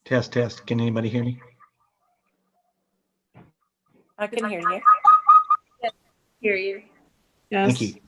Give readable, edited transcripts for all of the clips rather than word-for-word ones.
Test, test. Can anybody hear me? I can hear you. Yes. Hear you. Yes. Thank you.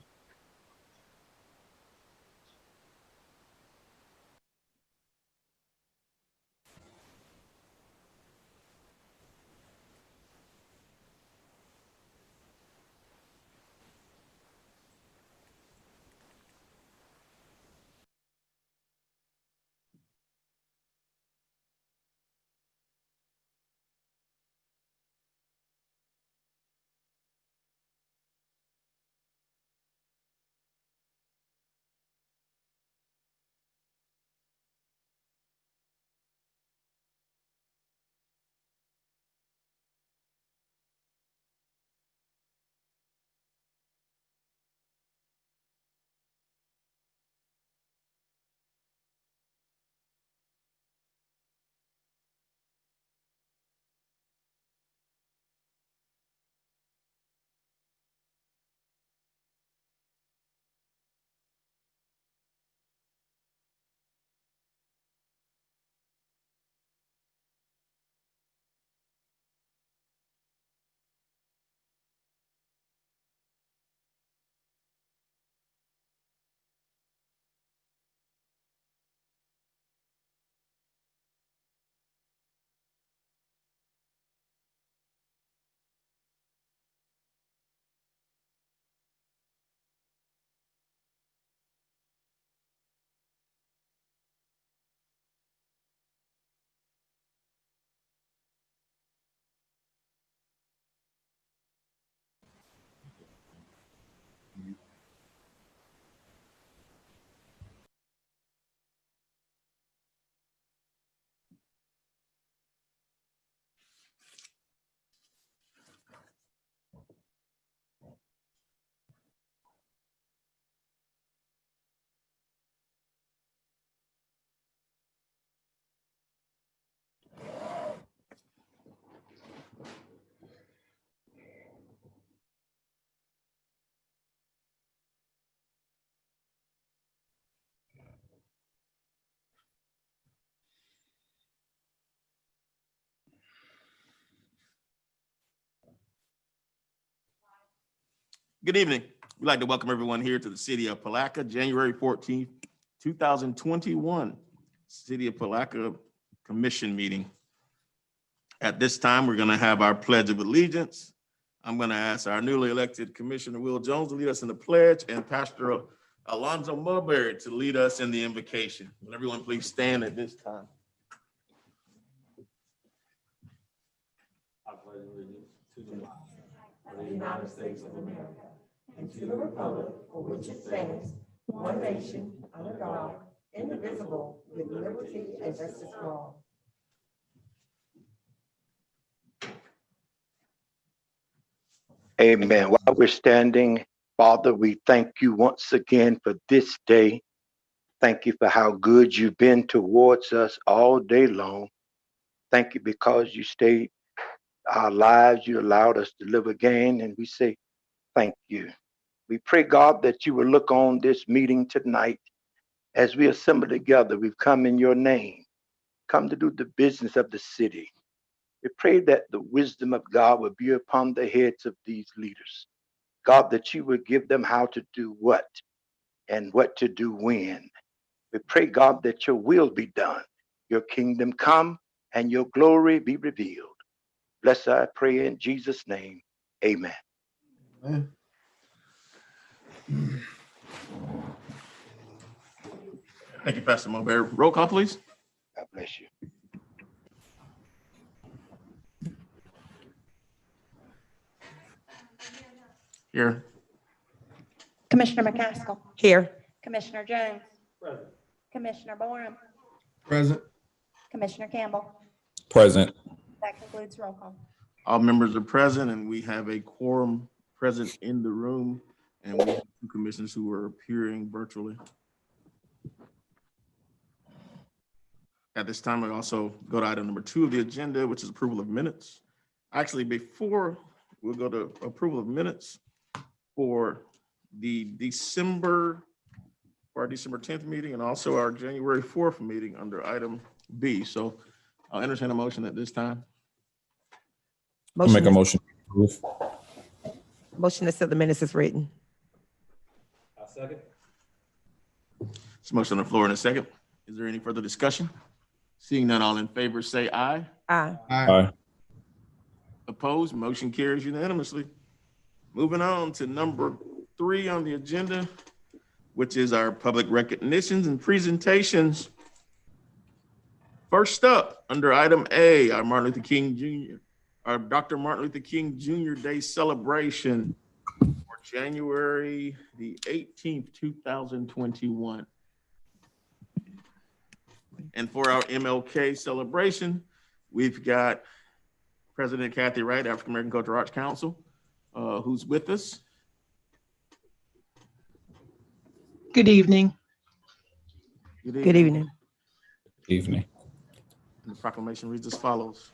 Good evening. We'd like to welcome everyone here to the city of Palatka, January 14th, 2021, City of Palatka Commission meeting. At this time, we're going to have our Pledge of Allegiance. I'm going to ask our newly elected Commissioner Will Jones to lead us in the pledge and Pastor Alonzo Mulberry to lead us in the invocation. Will everyone please stand at this time? I pledge allegiance to the flag of the United States of America and to the republic for which it stands, one nation, under God, indivisible, with liberty and justice for all. Amen. While we're standing, Father, we thank you once again for this day. Thank you for how good you've been towards us all day long. Thank you because you stayed our lives, you allowed us to live again, and we say thank you. We pray, God, that you will look on this meeting tonight as we assemble together. We've come in your name, come to do the business of the city. We pray that the wisdom of God will be upon the heads of these leaders. God, that you would give them how to do what and what to do when. We pray, God, that your will be done, your kingdom come, and your glory be revealed. Bless I pray in Jesus' name. Amen. Amen. Thank you, Pastor Mulberry. Roll call, please. God bless you. Here. Commissioner McCaskill. Here. Commissioner Jones. Present. Commissioner Borum. Present. Commissioner Campbell. Present. That concludes roll call. All members are present and we have a quorum present in the room, and we have two commissioners who are appearing virtually. At this time, we also go to item number 2 of the agenda, which is approval of minutes. Actually, before we'll go to approval of minutes for our December 10th meeting and also our January 4th meeting under item B. So I'll entertain a motion at this time. I'll make a Motion, motion to approve. motion to accept the minutes is written. It's a motion on the floor in a second. Is there any further discussion? Seeing none, all in favor, say aye. Aye. Aye. Opposed, motion carries unanimously. Moving on to number 3 on the agenda, which is our public recognitions and presentations. First up, under item A, our Martin Luther King Jr., our Dr. Martin Luther King Jr. Day celebration for January the 18th, 2021. And for our MLK celebration, we've got President Kathy Wright, African American Cultural Arts Council, who's with us. Good evening. Good evening. Evening. And the proclamation reads as follows.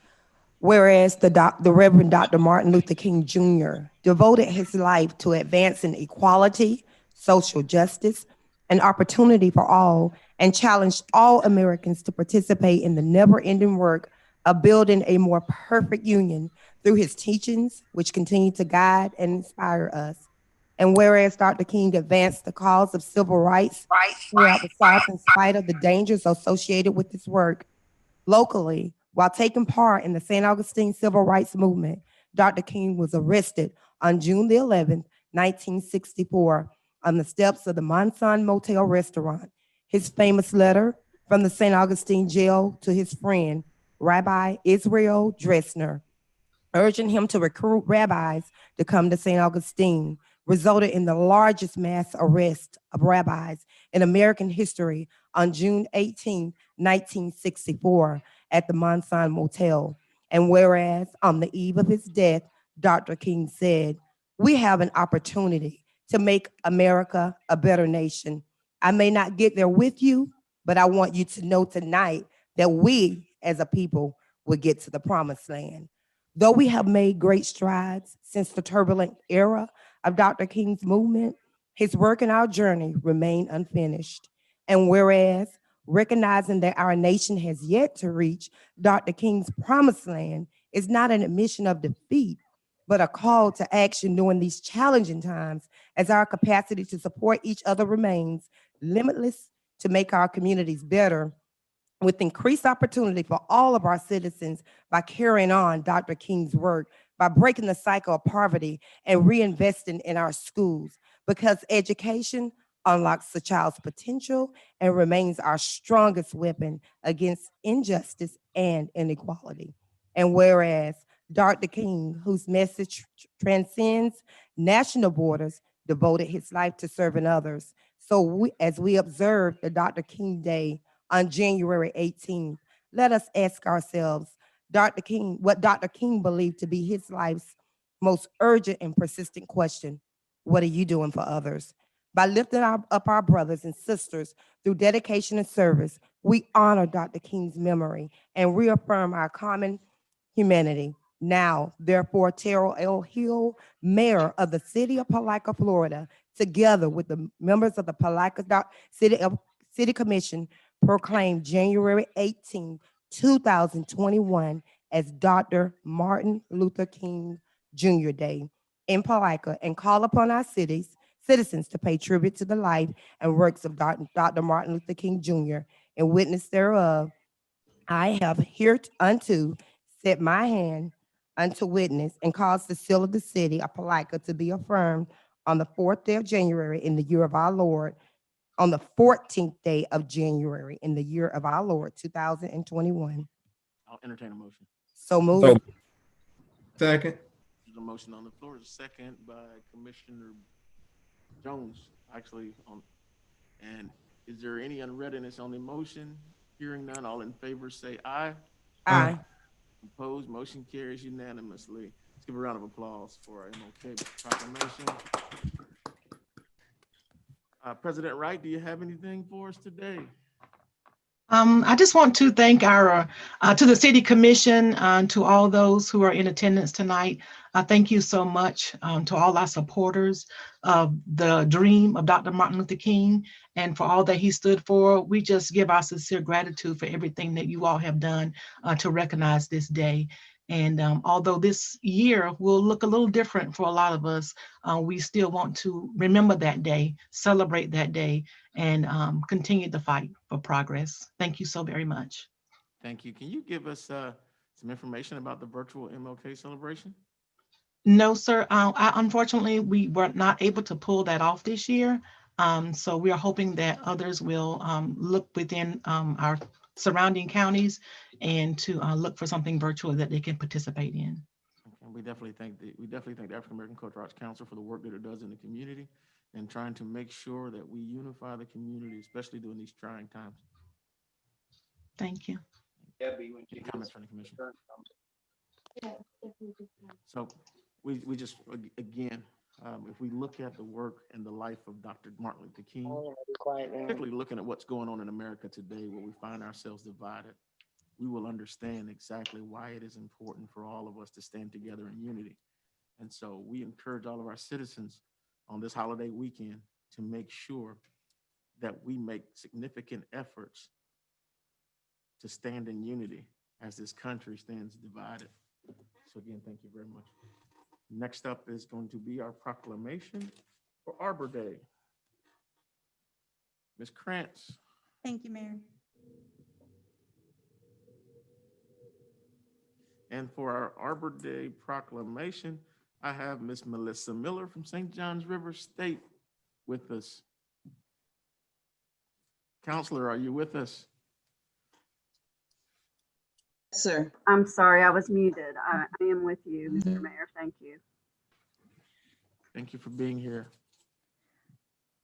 Whereas the Reverend Dr. Martin Luther King Jr. devoted his life to advancing equality, social justice, and opportunity for all, and challenged all Americans to participate in the never-ending work of building a more perfect union through his teachings, which continue to guide and inspire us. And whereas Dr. King advanced the cause of civil rights throughout the South in spite of the dangers associated with his work, locally, while taking part in the St. Augustine Civil Rights Movement, Dr. King was arrested on June the 11th, 1964, on the steps of the Monson Motel restaurant. His famous letter from the St. Augustine jail to his friend, Rabbi Israel Dressner, urging him to recruit rabbis to come to St. Augustine, resulted in the largest mass arrest of rabbis in American history on June 18, 1964, at the Monson Motel. And whereas on the eve of his death, Dr. King said, "We have an opportunity to make America a better nation. I may not get there with you, but I want you to know tonight that we as a people will get to the promised land." Though we have made great strides since the turbulent era of Dr. King's movement, his work and our journey remain unfinished. And whereas recognizing that our nation has yet to reach Dr. King's promised land is not an admission of defeat, but a call to action during these challenging times, as our capacity to support each other remains limitless to make our communities better, with increased opportunity for all of our citizens by carrying on Dr. King's work, by breaking the cycle of poverty and reinvesting in our schools, because education unlocks the child's potential and remains our strongest weapon against injustice and inequality. And whereas Dr. King, whose message transcends national borders, devoted his life to serving others. So as we observe the Dr. King Day on January 18th, let us ask ourselves, what Dr. King believed to be his life's most urgent and persistent question: what are you doing for others? By lifting up our brothers and sisters through dedication and service, we honor Dr. King's memory and reaffirm our common humanity. Now, therefore, Terrell L. Hill, mayor of the city of Palatka, Florida, together with the members of the Palatka City Commission, proclaimed January 18, 2021 as Dr. Martin Luther King Jr. Day in Palatka, and call upon our citizens to pay tribute to the life and works of Dr. Martin Luther King Jr. In witness thereof, I have hereunto set my hand unto witness and caused the seal of the city of Palatka to be affirmed on the 4th day of January in the year of our Lord, on the 14th day of January in the year of our Lord, 2021. I'll entertain a motion. So moved. So, Second. There's a motion on the floor, a second by Commissioner Jones, actually. And is there any unreadiness on the motion? Hearing none, all in favor say aye. Aye. Opposed, motion carries unanimously. Let's give a round of applause for our MLK proclamation. President Wright, do you have anything for us today? I just want to thank our, to the city commission, to all those who are in attendance tonight. Thank you so much to all our supporters of the dream of Dr. Martin Luther King and for all that he stood for. We just give our sincere gratitude for everything that you all have done to recognize this day. And although this year will look a little different for a lot of us, we still want to remember that day, celebrate that day, and continue the fight for progress. Thank you so very much. Thank you. Can you give us some information about the virtual MLK celebration? No, sir. Unfortunately, we were not able to pull that off this year. So we are hoping that others will look within our surrounding counties and to look for something virtual that they can participate in. And we definitely thank the African American Cultural Arts Council for the work that it does in the community and trying to make sure that we unify the community, especially during these trying times. Thank you. Any comments from the commission? So we just, again, if we look at the work and the life of Dr. Martin Luther King, particularly looking at what's going on in America today, where we find ourselves divided, we will understand exactly why it is important for all of us to stand together in unity. And so we encourage all of our citizens on this holiday weekend to make sure that we make significant efforts to stand in unity as this country stands divided. So again, thank you very much. Next up is going to be our proclamation for Arbor Day. Ms. Krantz. Thank you, Mayor. And for our Arbor Day proclamation, I have Ms. Melissa Miller from St. Johns River State with us. Counselor, are you with us? Sir. I'm sorry, I was muted. I am with you, Mr. Mayor. Thank you. Thank you for being here.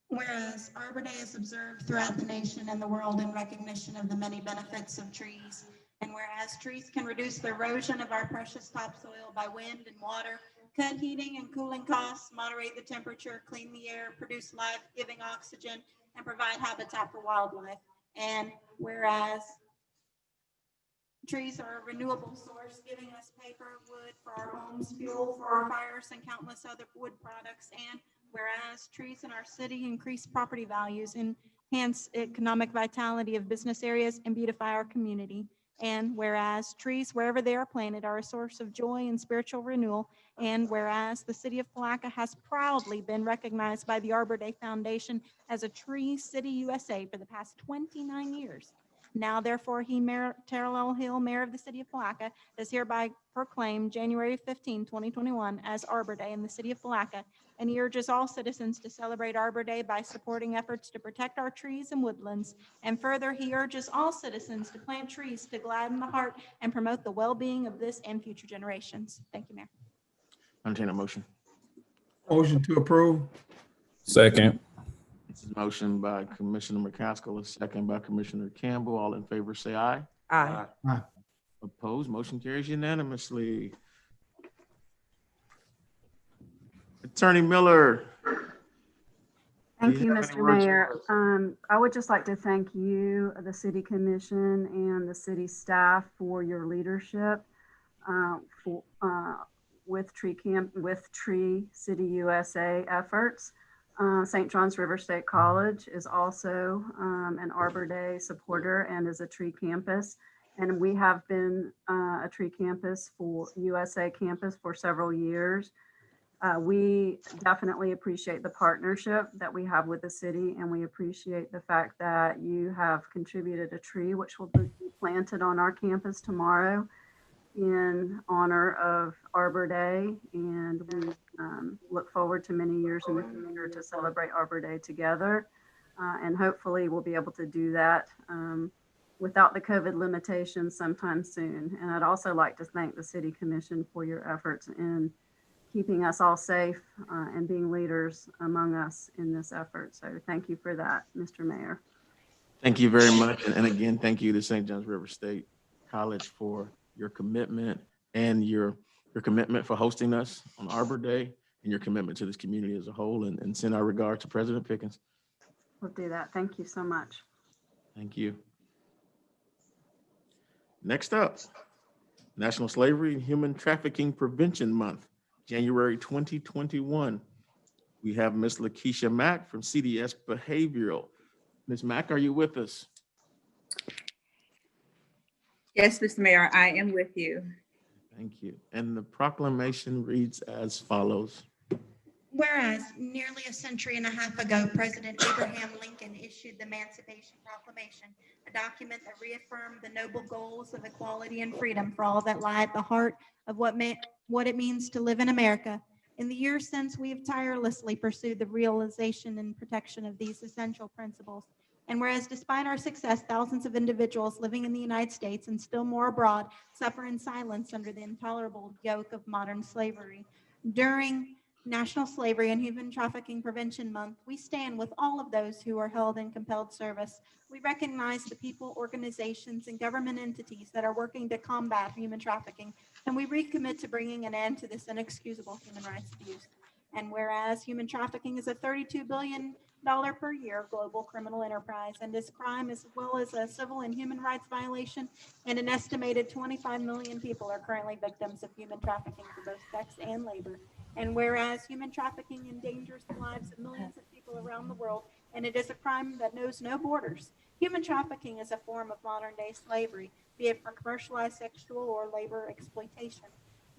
Whereas Arbor Day is observed throughout the nation and the world in recognition of the many benefits of trees, and whereas trees can reduce the erosion of our precious topsoil by wind and water, cut heating and cooling costs, moderate the temperature, clean the air, produce life-giving oxygen, and provide habitat for wildlife. And whereas trees are a renewable source, giving us paper, wood for our homes, fuel for our fires, and countless other wood products. And whereas trees in our city increase property values, enhance economic vitality of business areas, and beautify our community. And whereas trees, wherever they are planted, are a source of joy and spiritual renewal. And whereas the city of Palatka has proudly been recognized by the Arbor Day Foundation as a Tree City USA for the past 29 years. Now, therefore, he, Mayor Terrell Hill, Mayor of the City of Palatka, does hereby proclaim January 15, 2021 as Arbor Day in the City of Palatka, and he urges all citizens to celebrate Arbor Day by supporting efforts to protect our trees and woodlands. And further, he urges all citizens to plant trees to gladden the heart and promote the well-being of this and future generations. Thank you, Mayor. Entertain a motion. Motion to approve. Second. This is motion by Commissioner McCaskill, a second by Commissioner Campbell. All in favor, say aye. Aye. Aye. Opposed, motion carries unanimously. Attorney Miller. Thank Do you, have any Mr. words Mayor. for us? I would just like to thank you, the City Commission, and the city staff for your leadership with Tree City USA efforts. St. John's River State College is also an Arbor Day supporter and is a tree campus. And we have been a tree campus for USA campus for several years. We definitely appreciate the partnership that we have with the city, and we appreciate the fact that you have contributed a tree which will be planted on our campus tomorrow in honor of Arbor Day. And we look forward to many years in the future to celebrate Arbor Day together. And hopefully we'll be able to do that without the COVID limitations sometime soon. And I'd also like to thank the City Commission for your efforts in keeping us all safe and being leaders among us in this effort. So thank you for that, Mr. Mayor. Thank you very much. And again, thank you to St. John's River State College for your commitment and your commitment for hosting us on Arbor Day and your commitment to this community as a whole, and send our regards to President Pickens. We'll do that. Thank you so much. Thank you. Next up, National Slavery and Human Trafficking Prevention Month, January 2021. We have Ms. Lakeisha Mack from CDS Behavioral. Ms. Mack, are you with us? Yes, Mr. Mayor, I am with you. Thank you. And the proclamation reads as follows. Whereas nearly a century and a half ago, President Abraham Lincoln issued the Emancipation Proclamation, a document that reaffirmed the noble goals of equality and freedom for all that lie at the heart of what it means to live in America. In the years since, we have tirelessly pursued the realization and protection of these essential principles. And whereas despite our success, thousands of individuals living in the United States and still more abroad suffer in silence under the intolerable yoke of modern slavery. During National Slavery and Human Trafficking Prevention Month, we stand with all of those who are held in compelled service. We recognize the people, organizations, and government entities that are working to combat human trafficking, and we recommit to bringing an end to this inexcusable human rights abuse. And whereas human trafficking is a $32 billion per year global criminal enterprise, and this crime, as well as a civil and human rights violation, and an estimated 25 million people are currently victims of human trafficking for both sex and labor. And whereas human trafficking endangers the lives of millions of people around the world, and it is a crime that knows no borders, human trafficking is a form of modern-day slavery, be it for commercialized sexual or labor exploitation.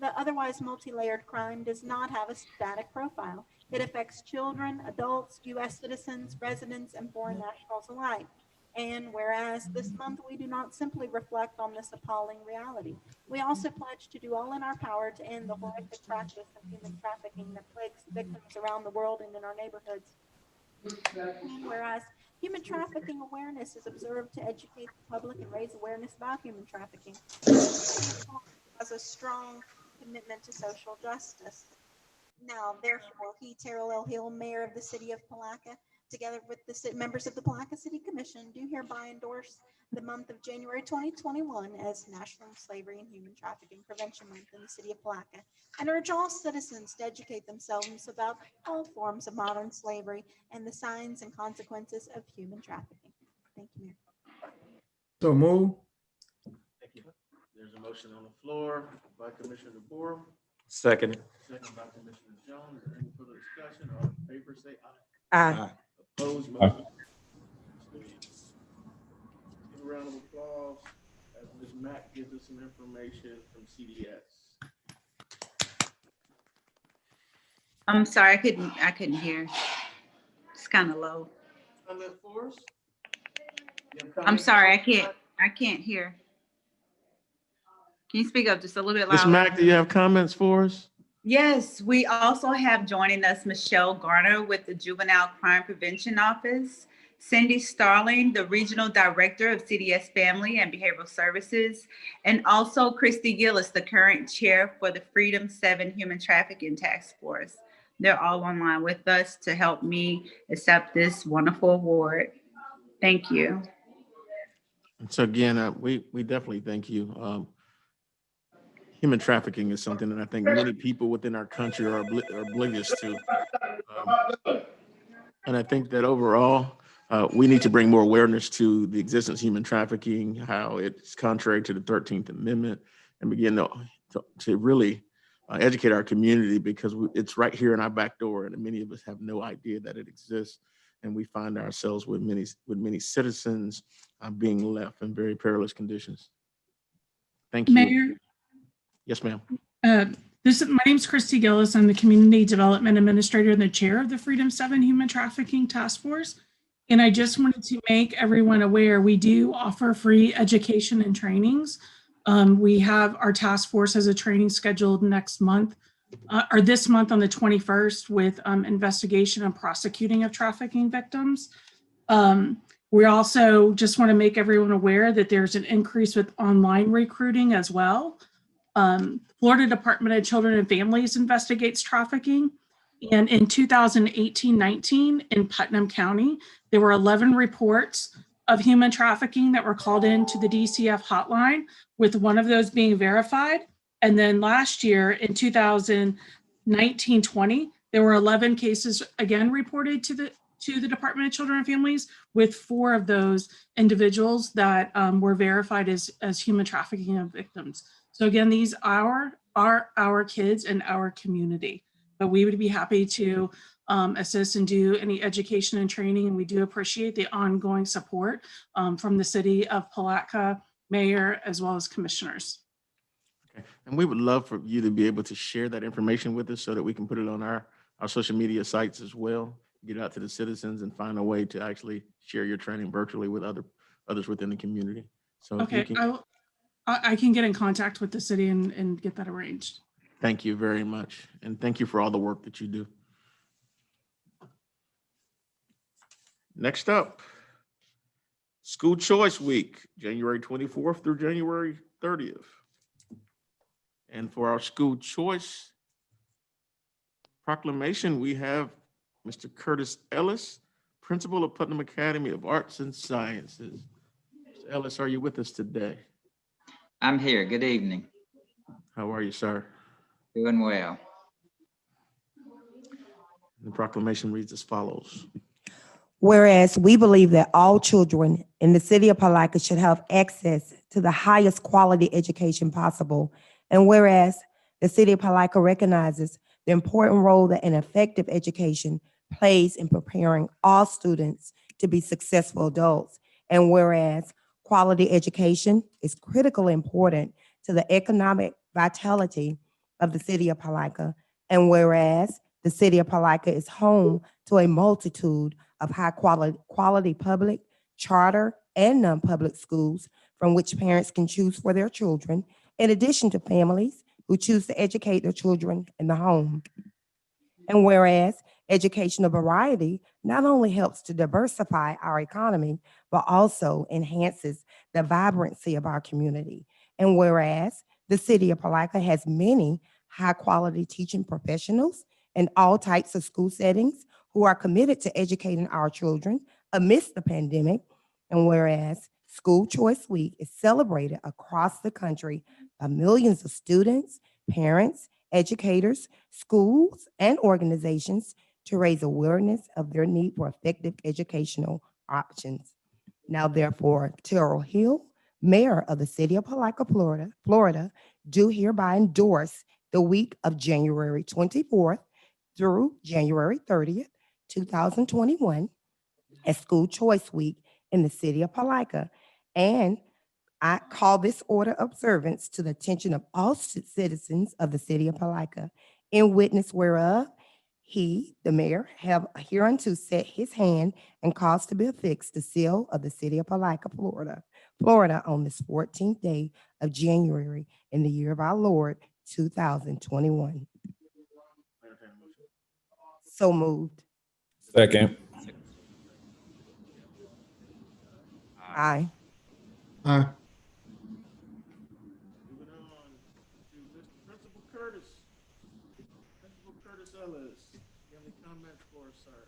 The otherwise multi-layered crime does not have a static profile. It affects children, adults, U.S. citizens, residents, and foreign nationals alike. And whereas this month we do not simply reflect on this appalling reality, we also pledge to do all in our power to end the horrific practice of human trafficking that plagues victims around the world and in our neighborhoods. And whereas human trafficking awareness is observed to educate the public and raise awareness about human trafficking, has a strong commitment to social justice. Now, therefore, he, Terrell L. Hill, Mayor of the City of Palatka, together with the members of the Palatka City Commission, do hereby endorse the month of January 2021 as National Slavery and Human Trafficking Prevention Month in the City of Palatka, and urge all citizens to educate themselves about all forms of modern slavery and the signs and consequences of human trafficking. Thank you, Mayor. So move. Thank you. There's a motion on the floor by Commissioner DeBoer, Second. second by Commissioner Jones. Is there any further discussion? All in favor, say aye. Aye. Opposed, motion. Give a round of applause as Ms. Mack gives us some information from CDS. I'm sorry, I couldn't hear. It's kind of low. Comment for us? You have I'm comments? sorry, I can't hear. Can you speak up just a little bit Ms. louder? Mack, do you have comments for us? Yes, we also have joining us Michelle Garner with the Juvenile Crime Prevention Office, Cindy Starling, the Regional Director of CDS Family and Behavioral Services, and also Christy Gillis, the current chair for the Freedom 7 Human Trafficking Task Force. They're all online with us to help me accept this wonderful award. Thank you. So again, we definitely thank you. Human trafficking is something that I think many people within our country are oblivious to. And I think that overall, we need to bring more awareness to the existence of human trafficking, how it's contrary to the 13th Amendment, and begin to really educate our community, because it's right here in our back door, and many of us have no idea that it exists. And we find ourselves with many citizens being left in very perilous conditions. Thank you. Mayor, Yes, ma'am. my name's Christy Gillis. I'm the Community Development Administrator and the Chair of the Freedom 7 Human Trafficking Task Force. And I just wanted to make everyone aware, we do offer free education and trainings. We have our task force as a training scheduled next month, or this month on the 21st, with investigation and prosecuting of trafficking victims. We also just want to make everyone aware that there's an increase with online recruiting as well. Florida Department of Children and Families investigates trafficking. And in 2018-19 in Putnam County, there were 11 reports of human trafficking that were called into the DCF hotline, with one of those being verified. And then last year in 2019-20, there were 11 cases again reported to to the Department of Children and Families, with 4 of those individuals that were verified as human trafficking victims. So again, these are our kids and our community, but we would be happy to assist and do any education and training. And we do appreciate the ongoing support from the city of Palatka, mayor, as well as commissioners. Okay. And we would love for you to be able to share that information with us so that we can put it on our social media sites as well, get it out to the citizens and find a way to actually share your training virtually with others within the community. So if you Okay, can, I can get in contact with the city and get that arranged. thank you very much. And thank you for all the work that you do. Next up, School Choice Week, January 24th through January 30th. And for our School Choice Proclamation, we have Mr. Curtis Ellis, Principal of Putnam Academy of Arts and Sciences. Mr. Ellis, are you with us today? I'm here. Good evening. How are you, sir? Doing well. The proclamation reads as follows. Whereas we believe that all children in the city of Palatka should have access to the highest quality education possible. And whereas the city of Palatka recognizes the important role that an effective education plays in preparing all students to be successful adults. And whereas quality education is critically important to the economic vitality of the city of Palatka. And whereas the city of Palatka is home to a multitude of high quality public, charter, and non-public schools from which parents can choose for their children, in addition to families who choose to educate their children in the home. And whereas educational variety not only helps to diversify our economy, but also enhances the vibrancy of our community. And whereas the city of Palatka has many high-quality teaching professionals in all types of school settings who are committed to educating our children amidst the pandemic. And whereas School Choice Week is celebrated across the country by millions of students, parents, educators, schools, and organizations to raise awareness of their need for effective educational options. Now, therefore, Terrell Hill, Mayor of the City of Palatka, Florida, do hereby endorse the week of January 24th through January 30th, 2021 as School Choice Week in the City of Palatka. And I call this order of observance to the attention of all citizens of the City of Palatka, in witness whereof he, the mayor, have hereunto set his hand and caused to be affixed the seal of the City of Palatka, Florida on this 14th day of January in the year of our Lord, 2021. So moved. Second. Aye. Aye. Moving on to Mr. Principal Curtis. Principal Curtis Ellis, you have any comments for us, sir?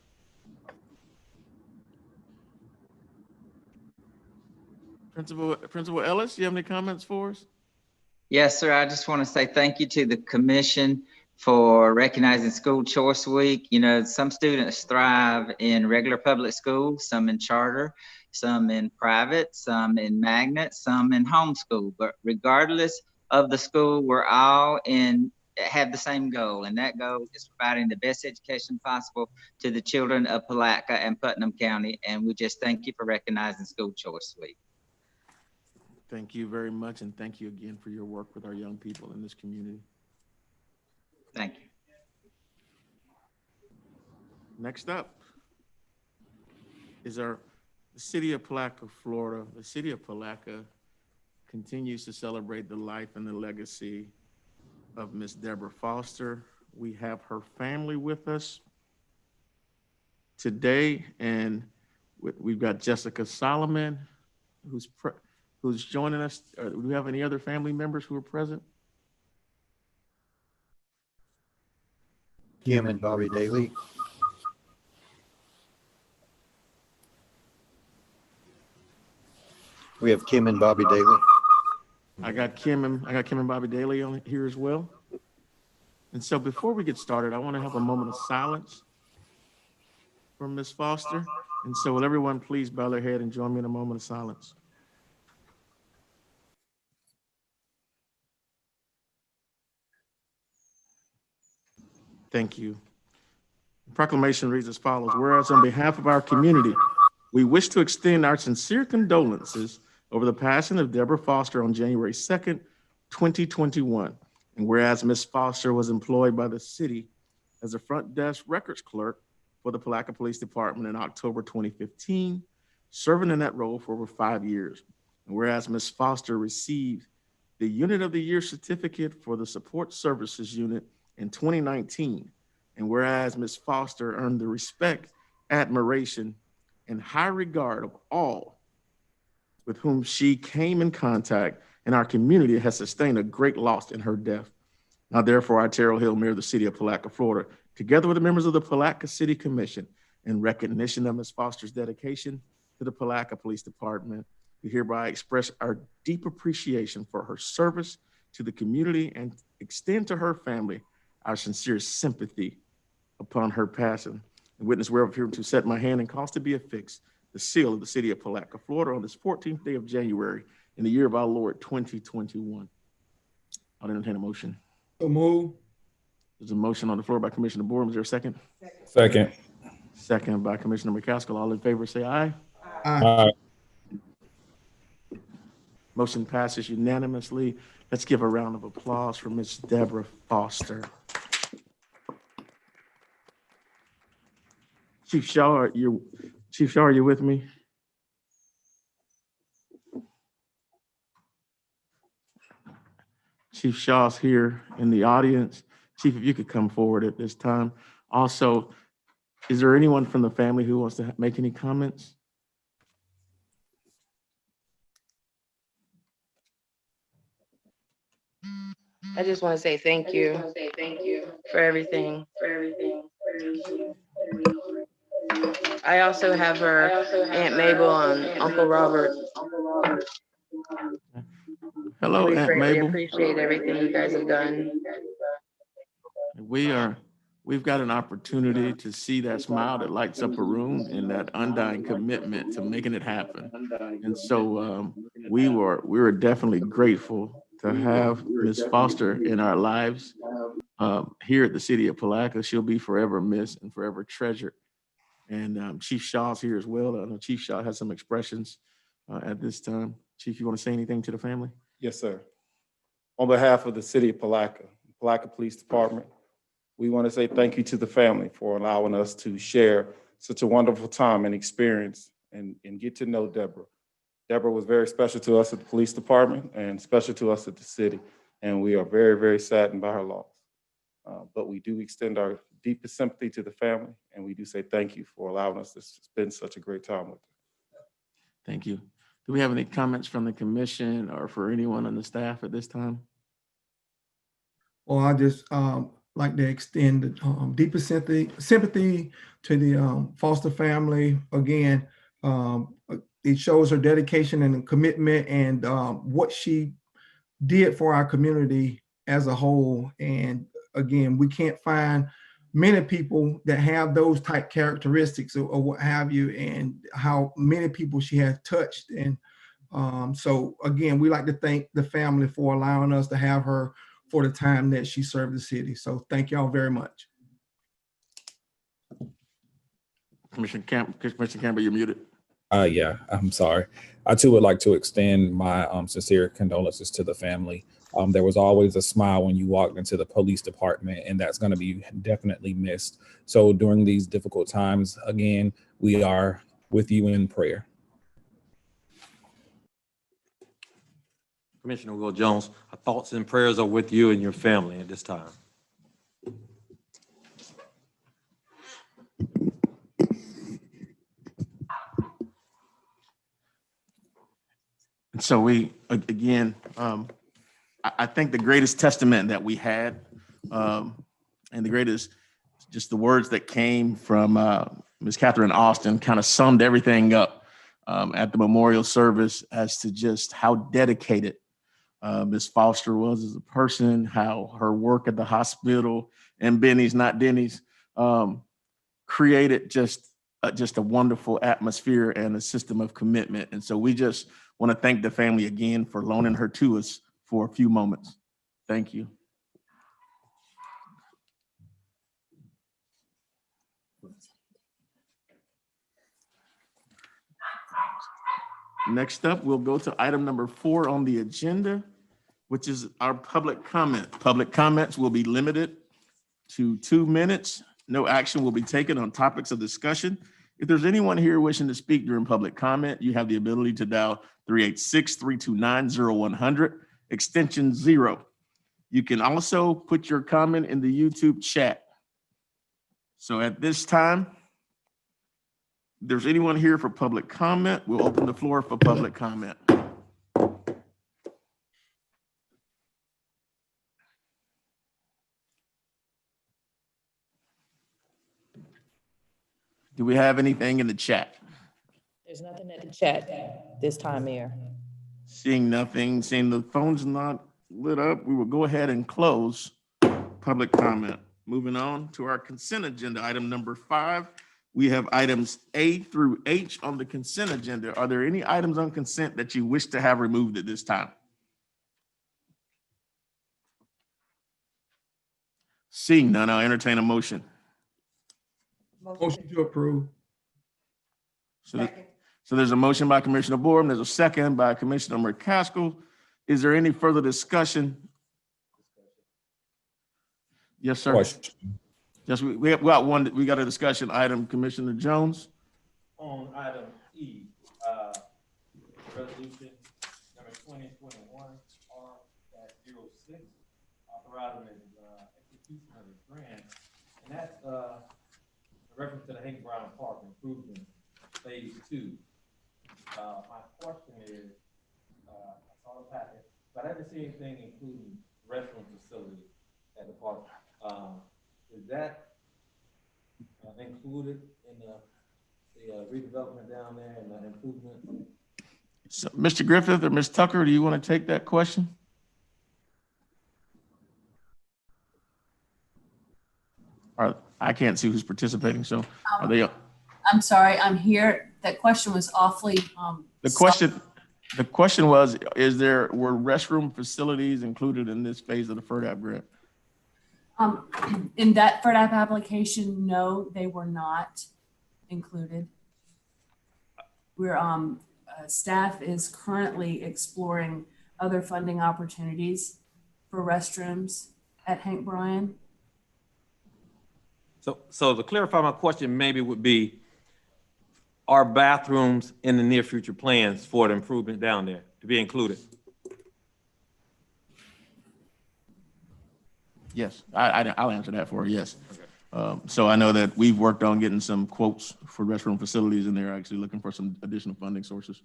Principal Ellis, you have any comments for us? Yes, sir. I just want to say thank you to the commission for recognizing School Choice Week. You know, some students thrive in regular public schools, some in charter, some in private, some in magnet, some in homeschool. But regardless of the school, we're all have the same goal, and that goal is providing the best education possible to the children of Palatka and Putnam County. And we just thank you for recognizing School Choice Week. Thank you very much, and thank you again for your work with our young people in this community. Thank you. Next up is the City of Palatka, Florida. The City of Palatka continues to celebrate the life and the legacy of Miss Deborah Foster. We have her family with us today, and we've got Jessica Solomon, who's joining us. Do we have any other family members who are present? Kim and Bobby Daly. We have Kim and Bobby Daly. I got Kim and Bobby Daly on here as well. And so before we get started, I want to have a moment of silence from Ms. Foster. And so will everyone please bow their head and join me in a moment of silence. Thank you. The proclamation reads as follows. Whereas on behalf of our community, we wish to extend our sincere condolences over the passing of Deborah Foster on January 2nd, 2021. And whereas Ms. Foster was employed by the city as a front desk records clerk for the Palatka Police Department in October 2015, serving in that role for over 5 years. And whereas Ms. Foster received the Unit of the Year certificate for the Support Services Unit in 2019, and whereas Ms. Foster earned the respect, admiration, and high regard of all with whom she came in contact in our community, has sustained a great loss in her death. Now, therefore, I, Terrell Hill, Mayor of the City of Palatka, Florida, together with the members of the Palatka City Commission, in recognition of Ms. Foster's dedication to the Palatka Police Department, we hereby express our deep appreciation for her service to the community and extend to her family our sincere sympathy upon her passing. And witness whereof here to set my hand and cause to be affixed the seal of the City of Palatka, Florida, on this 14th day of January in the year of our Lord 2021. I'll entertain a motion. So move. There's a motion on the floor by Commissioner Borum. Is there a second? Second. Second by Commissioner McCaskill. All in favor say aye. Aye. Motion passes unanimously. Let's give a round of applause for Ms. Deborah Foster. Chief Shaw, are you with me? Chief Shaw's here in the audience. Chief, if you could come forward at this time. Also, is there anyone from the family who wants to make any comments? I just want to say thank you for everything. I also have her Aunt Mabel and Uncle Robert. Hello, We Aunt greatly Mabel. appreciate everything you guys have done. We've got an opportunity to see that smile that lights up a room and that undying commitment to making it happen. And so we were definitely grateful to have Ms. Foster in our lives here at the City of Palatka. She'll be forever missed and forever treasured. And Chief Shaw's here as well. I know Chief Shaw has some expressions at this time. Chief, you want to say anything to the family? Yes, sir. On behalf of the City of Palatka, Palatka Police Department, we want to say thank you to the family for allowing us to share such a wonderful time and experience and get to know Deborah. Deborah was very special to us at the police department and special to us at the city. And we are very, very saddened by her loss. But we do extend our deepest sympathy to the family. And we do say thank you for allowing us to spend such a great time with her. Thank you. Do we have any comments from the commission or for anyone on the staff at this time? Well, I just like to extend the deepest sympathy to the Foster family. Again, it shows her dedication and commitment and what she did for our community as a whole. And again, we can't find many people that have those type characteristics or what have you, and how many people she has touched. And so again, we like to thank the family for allowing us to have her for the time that she served the city. So thank y'all very much. Commissioner Campbell, you're muted. Yeah, I'm sorry. I too would like to extend my sincere condolences to the family. There was always a smile when you walked into the police department, and that's going to be definitely missed. So during these difficult times, again, we are with you in prayer. Commissioner Will Jones, our thoughts and prayers are with you and your family at this time. And so we, again, I think the greatest testament that we had and the greatest, just the words that came from Ms. Catherine Austin kind of summed everything up at the memorial service as to just how dedicated Ms. Foster was as a person, how her work at the hospital and Benny's, not Denny's, created just just a wonderful atmosphere and a system of commitment. And so we just want to thank the family again for loaning her to us for a few moments. Thank you. Next up, we'll go to item number 4 on the agenda, which is our public comment. Public comments will be limited to 2 minutes. No action will be taken on topics of discussion. If there's anyone here wishing to speak during public comment, you have the ability to dial 386-329-0100, extension 0. You can also put your comment in the YouTube chat. So at this time, if there's anyone here for public comment, we'll open the floor for public comment. Do we have anything in the chat? There's nothing in the chat this time, Mayor. Seeing nothing, seeing the phone's not lit up, we will go ahead and close public comment. Moving on to our consent agenda, item number 5. We have items A through H on the consent agenda. Are there any items on consent that you wish to have removed at this time? Seeing none, I'll entertain a motion. Motion to approve. So there's a motion by Commissioner Borum. There's a second by Commissioner McCaskill. Is there any further discussion? Yes, sir. Question. Yes, we got one. We got a discussion item, Commissioner Jones. On item E, resolution number 2021-R-06, authorizing the execution of a grant, and that's a reference to the Hank Brown Park improvement phase 2. My question is, I saw the packet, but I didn't see anything including restroom facilities at the park. Is that included in the redevelopment down there and the improvement? So, Mr. Griffith or Ms. Tucker, do you want to take that question? I can't see who's participating, so are they? I'm sorry, I'm here. That question was awfully. The question was, were restroom facilities included in this phase of the FERDAP grant? In that FERDAP application, no, they were not included. We're staff is currently exploring other funding opportunities for restrooms at Hank Bryan. So to clarify my question maybe would be, are bathrooms in the near future plans for the improvement down there to be included? Yes, I'll answer that for you, yes. Okay. So I know that we've worked on getting some quotes for restroom facilities, and they're actually looking for some additional funding sources.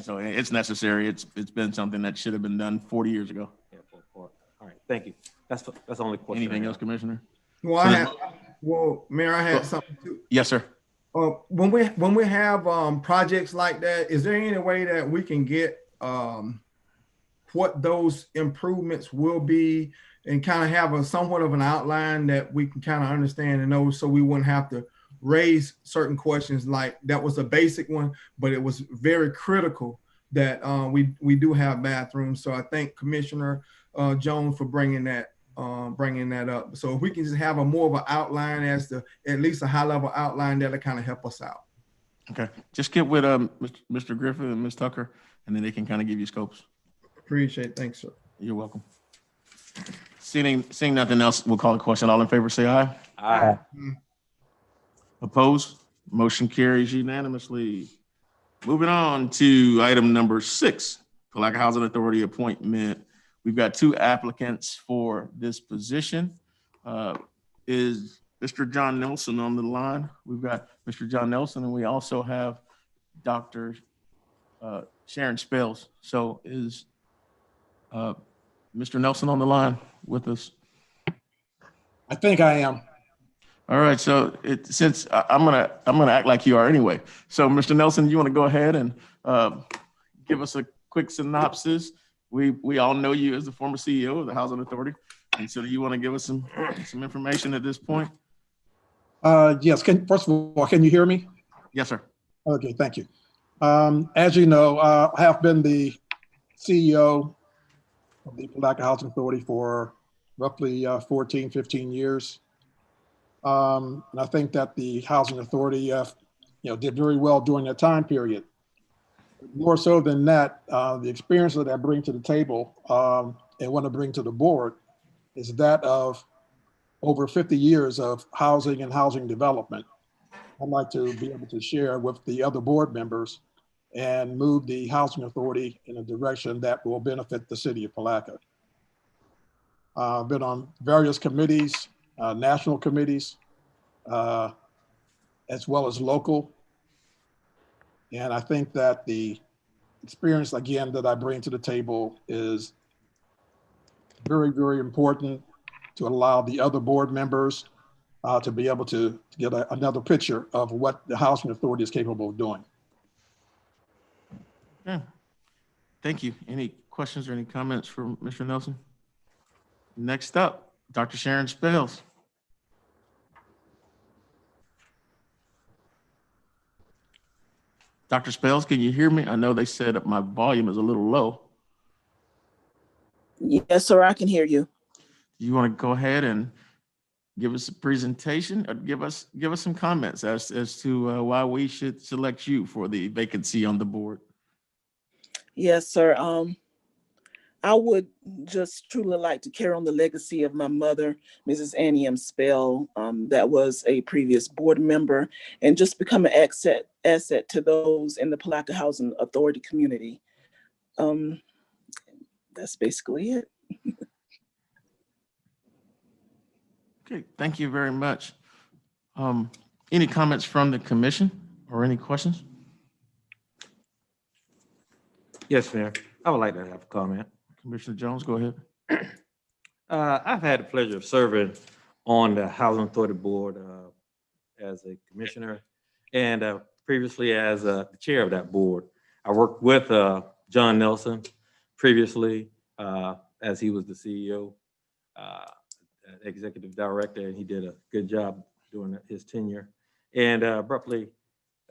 So it's necessary. It's been something that should have been done 40 years ago. Yeah, all right, thank you. That's the only question. Anything else, Commissioner? Well, Mayor, I had something too. Yes, sir. When we have projects like that, is there any way that we can get what those improvements will be and kind of have a somewhat of an outline that we can kind of understand and know, so we wouldn't have to raise certain questions? Like that was a basic one, but it was very critical that we do have bathrooms. So I thank Commissioner Jones for bringing that up. So if we can just have a more of an outline, as to at least a high level outline, that'll kind of help us out. Okay, just get with Mr. Griffith and Ms. Tucker, and then they can kind of give you scopes. Appreciate it. Thanks, sir. You're welcome. Seeing nothing else, we'll call the question. All in favor, say aye. Aye. Opposed? Motion carries unanimously. Moving on to item number 6, Palatka Housing Authority appointment. We've got 2 applicants for this position. Is Mr. John Nelson on the line? We've got Mr. John Nelson, and we also have Dr. Sharon Spells. So is Mr. Nelson on the line with us? I think I am. All right, so since I'm gonna act like you are anyway. So Mr. Nelson, you want to go ahead and give us a quick synopsis? We all know you as the former CEO of the Housing Authority, and so do you want to give us some information at this point? Yes, first of all, can you hear me? Yes, sir. Okay, thank you. As you know, I have been the CEO of the Palatka Housing Authority for roughly 14, 15 years. And I think that the Housing Authority did very well during that time period. More so than that, the experience that I bring to the table and want to bring to the board is that of over 50 years of housing and housing development. I'd like to be able to share with the other board members and move the Housing Authority in a direction that will benefit the city of Palatka. I've been on various committees, national committees, as well as local. And I think that the experience, again, that I bring to the table is very, very important to allow the other board members to be able to get another picture of what the Housing Authority is capable of doing. Yeah. Thank you. Any questions or any comments from Mr. Nelson? Next up, Dr. Sharon Spells. Dr. Spells, can you hear me? I know they said my volume is a little low. Yes, sir, I can hear you. You want to go ahead and give us a presentation or give us some comments as to why we should select you for the vacancy on the board? Yes, sir. I would just truly like to carry on the legacy of my mother, Mrs. Annie M. Spell, that was a previous board member, and just become an asset to those in the Palatka Housing Authority community. That's basically it. Okay, thank you very much. Any comments from the commission or any questions? Yes, Mayor. I would like to have a comment. Commissioner Jones, go ahead. I've had the pleasure of serving on the Housing Authority Board as a commissioner and previously as the chair of that board. I worked with John Nelson previously as he was the CEO, executive director, and he did a good job during his tenure. And abruptly,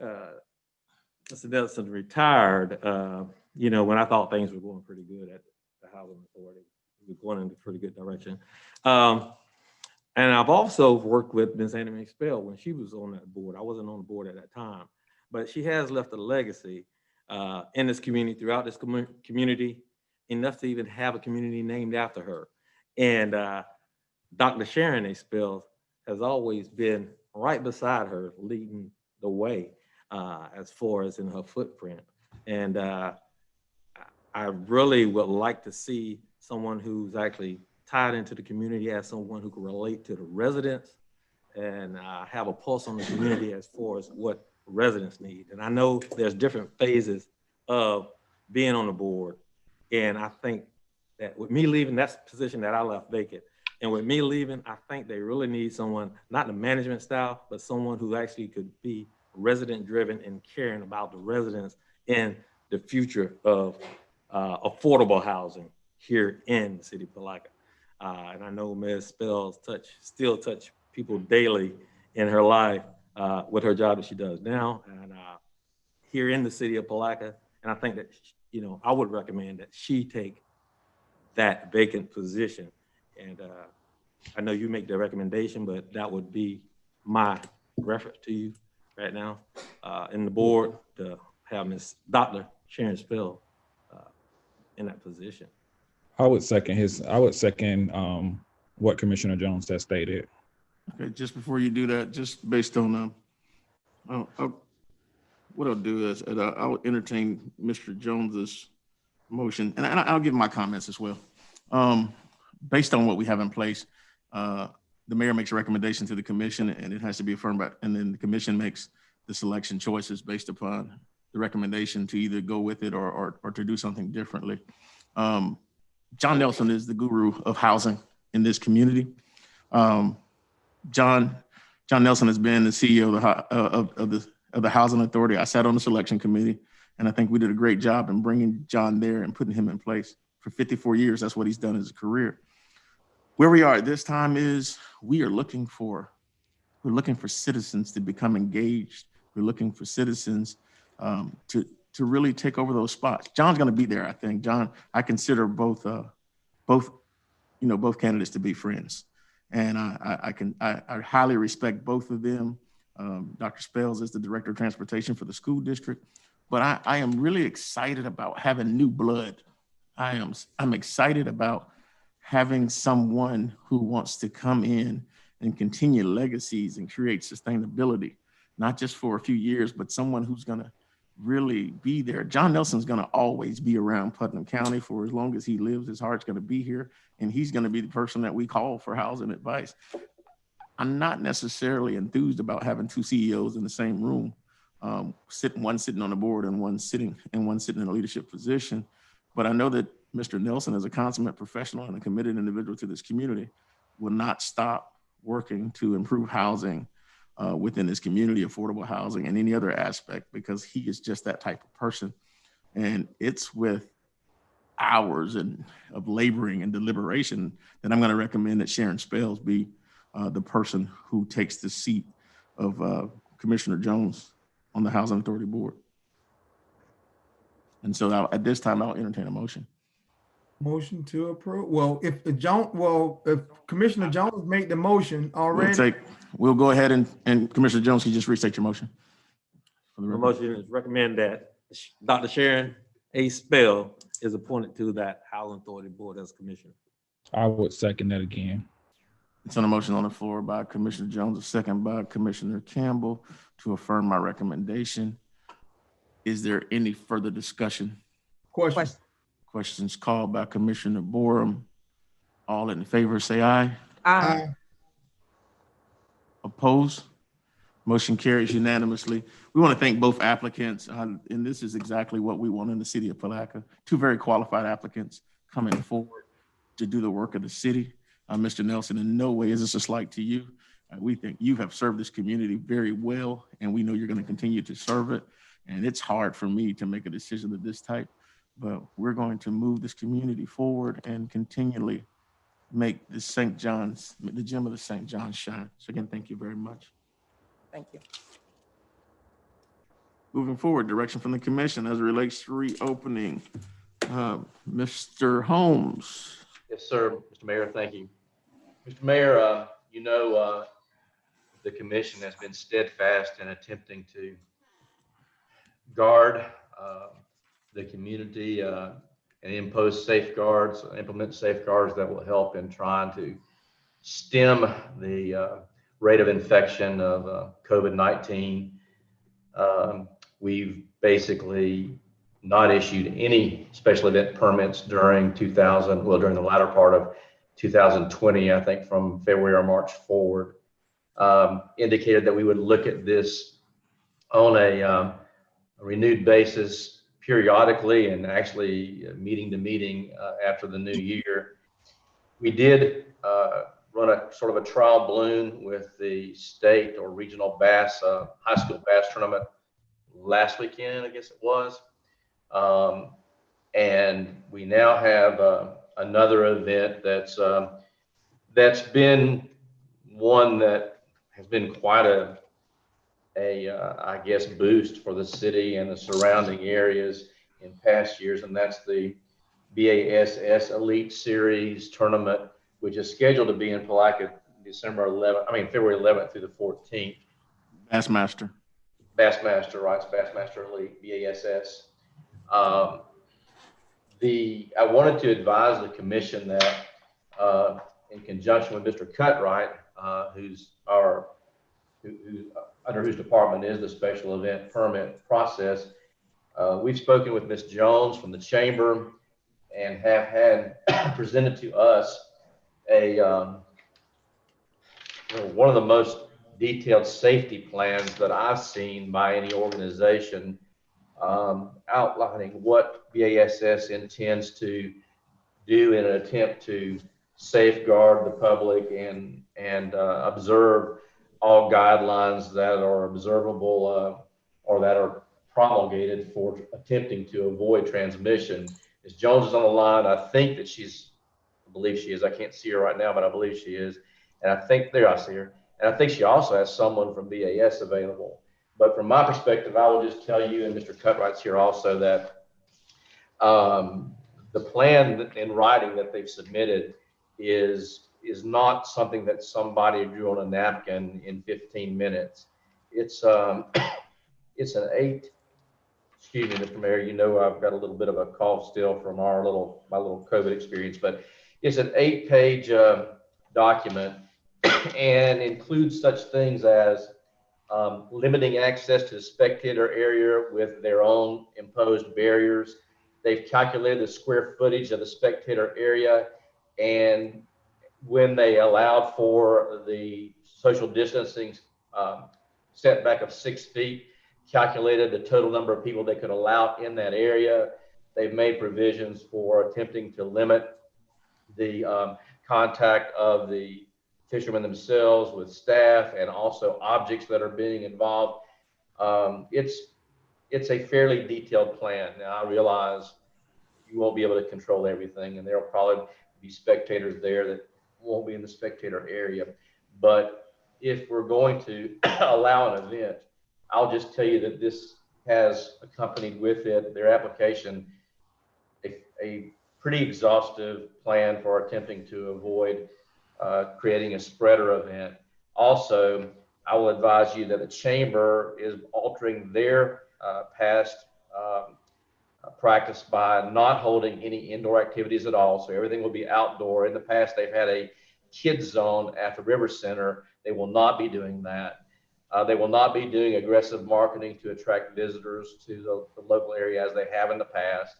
Mr. Nelson retired, when I thought things were going pretty good at the Housing Authority. We were going in a pretty good direction. And I've also worked with Ms. Annie Spell when she was on that board. I wasn't on the board at that time, but she has left a legacy in this community, throughout this community, enough to even have a community named after her. And Dr. Sharon A. Spell has always been right beside her, leading the way as far as in her footprint. And I really would like to see someone who's actually tied into the community as someone who can relate to the residents and have a pulse on the community as far as what residents need. And I know there's different phases of being on the board. And I think that with me leaving, that's the position that I left vacant. And with me leaving, I think they really need someone, not the management style, but someone who actually could be resident driven and caring about the residents and the future of affordable housing here in the city of Palatka. And I know Ms. Spells still touch people daily in her life with her job that she does now and here in the city of Palatka. And I think that, I would recommend that she take that vacant position. And I know you make the recommendation, but that would be my reference to you right now in the board to have Ms. Dr. Sharon Spell in that position. I would second what Commissioner Jones has stated. Okay, just before you do that, just based on what I'll do is I'll entertain Mr. Jones's motion, and I'll give my comments as well. Based on what we have in place, the mayor makes a recommendation to the commission, and it has to be affirmed by, and then the commission makes the selection choices based upon the recommendation to either go with it or to do something differently. John Nelson is the guru of housing in this community. John Nelson has been the CEO of the Housing Authority. I sat on the selection committee, and I think we did a great job in bringing John there and putting him in place for 54 years. That's what he's done as a career. Where we are at this time is we are looking for We're looking for citizens to become engaged. We're looking for citizens to really take over those spots. John's going to be there, I think. John, I consider both candidates to be friends, and I highly respect both of them. Dr. Spells is the Director of Transportation for the school district, but I am really excited about having new blood. I'm excited about having someone who wants to come in and continue legacies and create sustainability, not just for a few years, but someone who's going to really be there. John Nelson's going to always be around Putnam County for as long as he lives. His heart's going to be here, and he's going to be the person that we call for housing advice. I'm not necessarily enthused about having two CEOs in the same room, one sitting on the board and one sitting in a leadership position. But I know that Mr. Nelson, as a consummate professional and a committed individual to this community, will not stop working to improve housing within this community, affordable housing, and any other aspect, because he is just that type of person. And it's with hours of laboring and deliberation that I'm going to recommend that Sharon Spells be the person who takes the seat of Commissioner Jones on the Housing Authority Board. And so at this time, I'll entertain a motion. Motion to approve. Well, if Commissioner Jones made the motion already. We'll go ahead and Commissioner Jones, can you just restate your motion? The motion is recommend that Dr. Sharon A. Spell is appointed to that Housing Authority Board as commissioner. I would second that again. It's on a motion on the floor by Commissioner Jones, a second by Commissioner Campbell to affirm my recommendation. Is there any further discussion? Questions called by Commissioner Borum. All in favor, say aye. Aye. Opposed? Motion carries unanimously. We want to thank both applicants, and this is exactly what we want in the city of Palatka. Two very qualified applicants coming forward to do the work of the city. Mr. Nelson, in no way is this a slight to you. We think you have served this community very well, and we know you're going to continue to serve it. And it's hard for me to make a decision of this type, but we're going to move this community forward and continually make the St. John's, the gem of the St. John's shine. So again, thank you very much. Thank you. Moving forward, direction from the commission as it relates to reopening. Mr. Holmes. Yes, sir, Mr. Mayor, thank you. Mr. Mayor, the commission has been steadfast in attempting to guard the community and implement safeguards that will help in trying to stem the rate of infection of COVID-19. We've basically not issued any special event permits during during the latter part of 2020, I think from February or March forward. Indicated that we would look at this on a renewed basis periodically and actually meeting to meeting after the new year. We did run a sort of a trial balloon with the state or regional bass, high school bass tournament last weekend, I guess it was. And we now have another event that's been one that has been quite a I guess, boost for the city and the surrounding areas in past years, and that's the BASS Elite Series tournament, which is scheduled to be in Palatka February 11th through the 14th. Bassmaster, right? It's Bassmaster Elite, BASS. I wanted to advise the commission that in conjunction with Mr. Cutright, under whose department is the special event permit process, we've spoken with Ms. Jones from the chamber and have had presented to us one of the most detailed safety plans that I've seen by any organization, outlining what BASS intends to do in an attempt to safeguard the public and observe all guidelines that are observable or that are promulgated for attempting to avoid transmission. Ms. Jones is on the line. I think that I believe she is. I can't see her right now, but I believe she is. And I think I see her. And I think she also has someone from BAS available. But from my perspective, I will just tell you, and Mr. Cutright's here also, that the plan in writing that they've submitted is not something that somebody drew on a napkin in 15 minutes. It's it's an excuse me, Mr. Mayor, you know I've got a little bit of a cough still from my little COVID experience, but it's an 8-page document and includes such things as limiting access to the spectator area with their own imposed barriers. They've calculated the square footage of the spectator area, and when they allowed for the social distancing setback of 6 feet, calculated the total number of people they could allow in that area. They've made provisions for attempting to limit the contact of the fishermen themselves with staff and also objects that are being involved. It's a fairly detailed plan. Now I realize you won't be able to control everything, and there'll probably be spectators there that won't be in the spectator area. But if we're going to allow an event, I'll just tell you that this has accompanied with it, their application, a pretty exhaustive plan for attempting to avoid creating a spreader event. Also, I will advise you that the chamber is altering their past practice by not holding any indoor activities at all. So everything will be outdoor. In the past, they've had a kids zone at the River Center. They will not be doing that. They will not be doing aggressive marketing to attract visitors to the local area as they have in the past.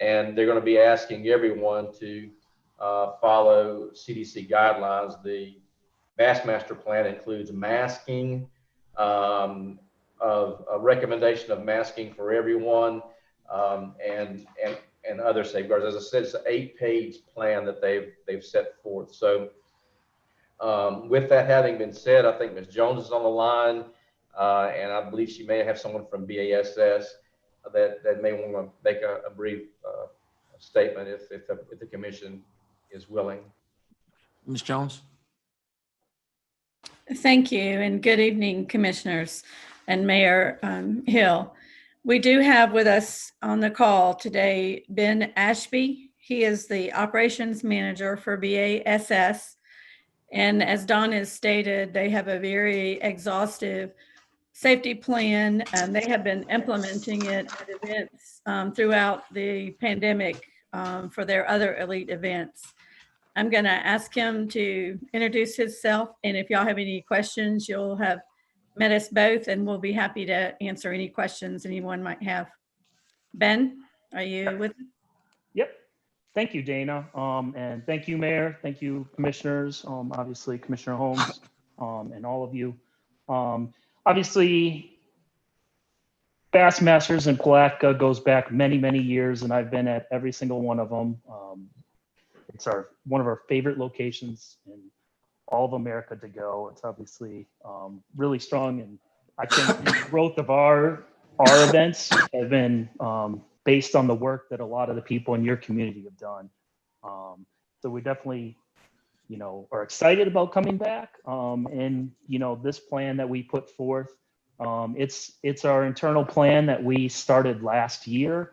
And they're going to be asking everyone to follow CDC guidelines. The Mask Master Plan includes masking, of a recommendation of masking for everyone, and other safeguards. As I said, it's an 8-page plan that they've set forth. So with that having been said, I think Ms. Jones is on the line, and I believe she may have someone from BASS that may want to make a brief statement if the commission is willing. Ms. Jones? Thank you, and good evening, Commissioners and Mayor Hill. We do have with us on the call today Ben Ashby. He is the Operations Manager for BASS. And as Don has stated, they have a very exhaustive safety plan, and they have been implementing it at events throughout the pandemic for their other elite events. I'm going to ask him to introduce himself, and if y'all have any questions, you'll have met us both, and we'll be happy to answer any questions anyone might have. Ben, are you with us? Yep. Thank you, Dana. And thank you, Mayor. Thank you, Commissioners. Obviously, Commissioner Holmes, and all of you. Obviously, Bassmasters in Palatka goes back many, many years, and I've been at every single one of them. It's one of our favorite locations in all of America to go. It's obviously really strong, and I think the growth of our events have been based on the work that a lot of the people in your community have done. So we definitely, are excited about coming back. And this plan that we put forth, it's our internal plan that we started last year.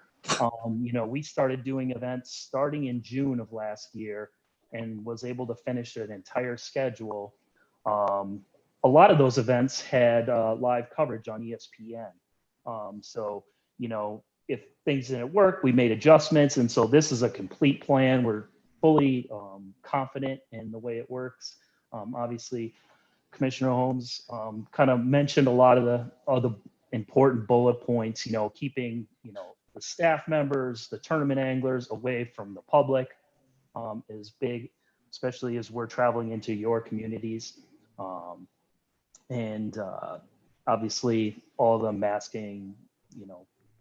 We started doing events starting in June of last year and was able to finish an entire schedule. A lot of those events had live coverage on ESPN. So, if things didn't work, we made adjustments. And so this is a complete plan. We're fully confident in the way it works. Obviously, Commissioner Holmes kind of mentioned a lot of the important bullet points, keeping, the staff members, the tournament anglers away from the public is big, especially as we're traveling into your communities. And obviously all the masking,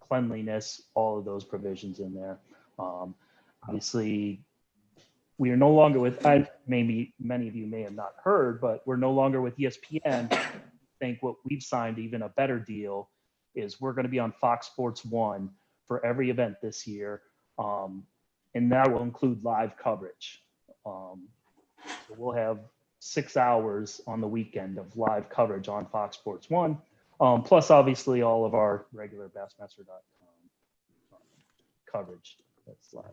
cleanliness, all of those provisions in there. Obviously, we are no longer with, maybe many of you may have not heard, but we're no longer with ESPN. I think what we've signed, even a better deal, is we're going to be on Fox Sports 1 for every event this year. And that will include live coverage. So we'll have 6 hours on the weekend of live coverage on Fox Sports 1, plus obviously all of our regular bassmaster.com coverage that's live.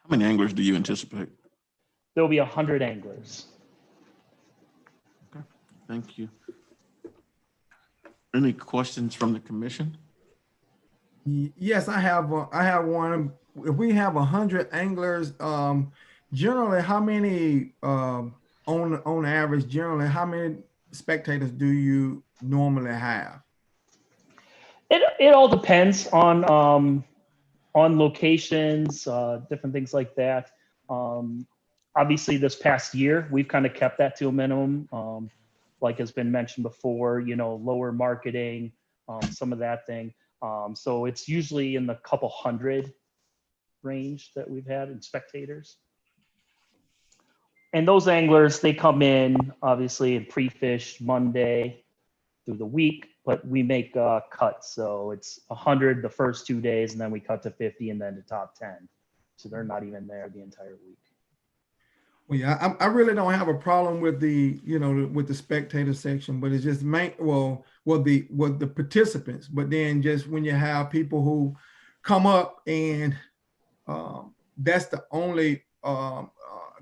How many anglers do you anticipate? There'll be 100 anglers. Okay, thank you. Any questions from the commission? Yes, I have one. If we have 100 anglers, generally, how many on average? Generally, how many spectators do you normally have? It all depends on locations, different things like that. Obviously, this past year, we've kind of kept that to a minimum. Like has been mentioned before, lower marketing, some of that thing. So it's usually in the couple hundred range that we've had in spectators. And those anglers, they come in obviously and pre-fish Monday through the week, but we make cuts. So it's 100 the first 2 days, and then we cut to 50 and then to top 10. So they're not even there the entire week. Well, yeah, I really don't have a problem with the, with the spectator section, but it's just the participants. But then just when you have people who come up and that's the only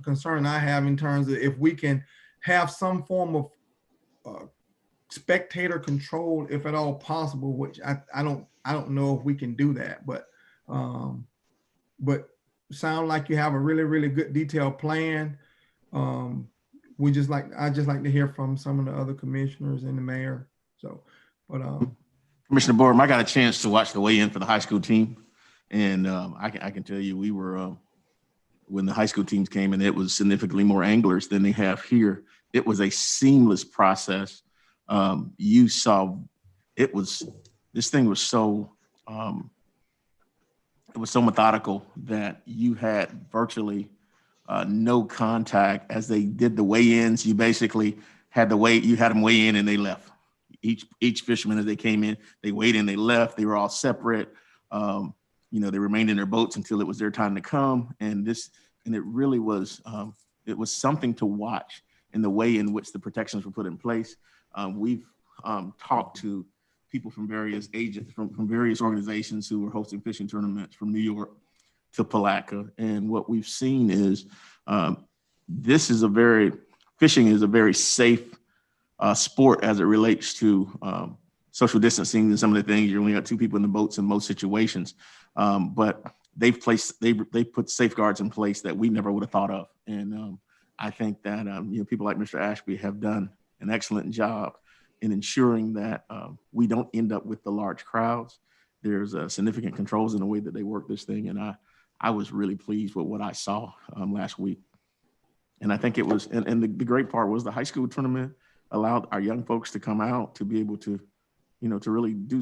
concern I have in terms of if we can have some form of spectator control, if at all possible, which I don't know if we can do that, but sound like you have a really, really good detailed plan. I just like to hear from some of the other commissioners and the mayor. So, but Commissioner Board, I got a chance to watch the weigh-in for the high school team, and I can tell you we were when the high school teams came in, it was significantly more anglers than they have here. It was a seamless process. You saw this thing was so it was so methodical that you had virtually no contact as they did the weigh-ins. You basically had them weigh in and they left. Each fisherman as they came in, they weighed in, they left. They were all separate. They remained in their boats until it was their time to come. And it really was it was something to watch in the way in which the protections were put in place. We've talked to people from various agents, from various organizations who were hosting fishing tournaments from New York to Palatka. And what we've seen is fishing is a very safe sport as it relates to social distancing and some of the things. You only got 2 people in the boats in most situations. But they put safeguards in place that we never would have thought of. And I think that people like Mr. Ashby have done an excellent job in ensuring that we don't end up with the large crowds. There's significant controls in the way that they work this thing. And I was really pleased with what I saw last week. And I think it was, and the great part was the high school tournament allowed our young folks to come out to be able to, to really do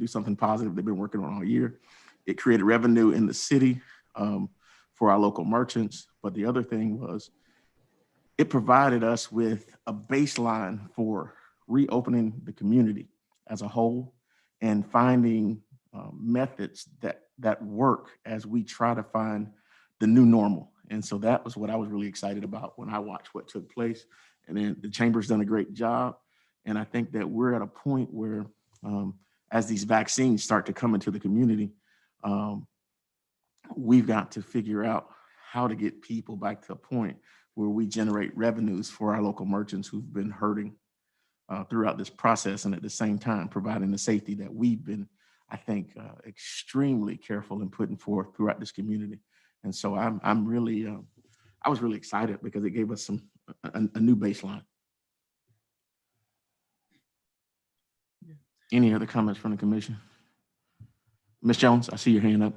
something positive they've been working on all year. It created revenue in the city for our local merchants. But the other thing was it provided us with a baseline for reopening the community as a whole and finding methods that work as we try to find the new normal. And so that was what I was really excited about when I watched what took place. And then the chamber's done a great job. And I think that we're at a point where as these vaccines start to come into the community, we've got to figure out how to get people back to a point where we generate revenues for our local merchants who've been hurting throughout this process, and at the same time providing the safety that we've been, I think, extremely careful in putting forth throughout this community. And so I was really excited because it gave us a new baseline. Any other comments from the commission? Ms. Jones, I see your hand up.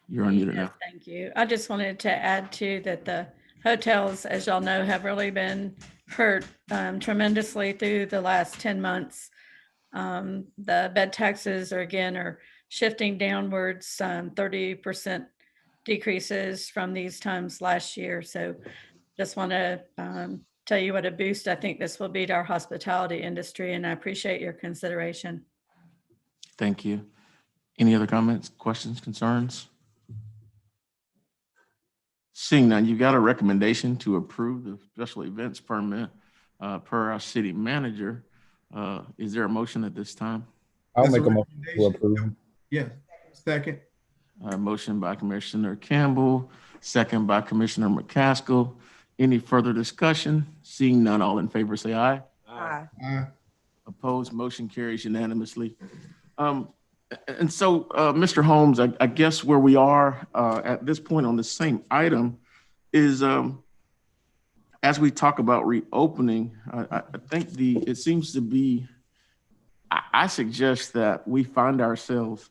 You're unmuted now. Thank you. I just wanted to add to that the hotels, as y'all know, have really been hurt tremendously through the last 10 months. The bed taxes are shifting downwards, 30% decreases from these times last year. So just want to tell you what a boost I think this will be to our hospitality industry, and I appreciate your consideration. Thank you. Any other comments, questions, concerns? Seeing none, you've got a recommendation to approve the special events permit per our city manager. Is there a motion at this time? I'll That's a make a motion to approve. Yes, second. Motion by Commissioner Campbell, second by Commissioner McCaskill. Any further discussion? Seeing none, all in favor say aye. Aye. Aye. Opposed, motion carries unanimously. And so, Mr. Holmes, I guess where we are at this point on the same item is as we talk about reopening, I think it seems to be, I suggest that we find ourselves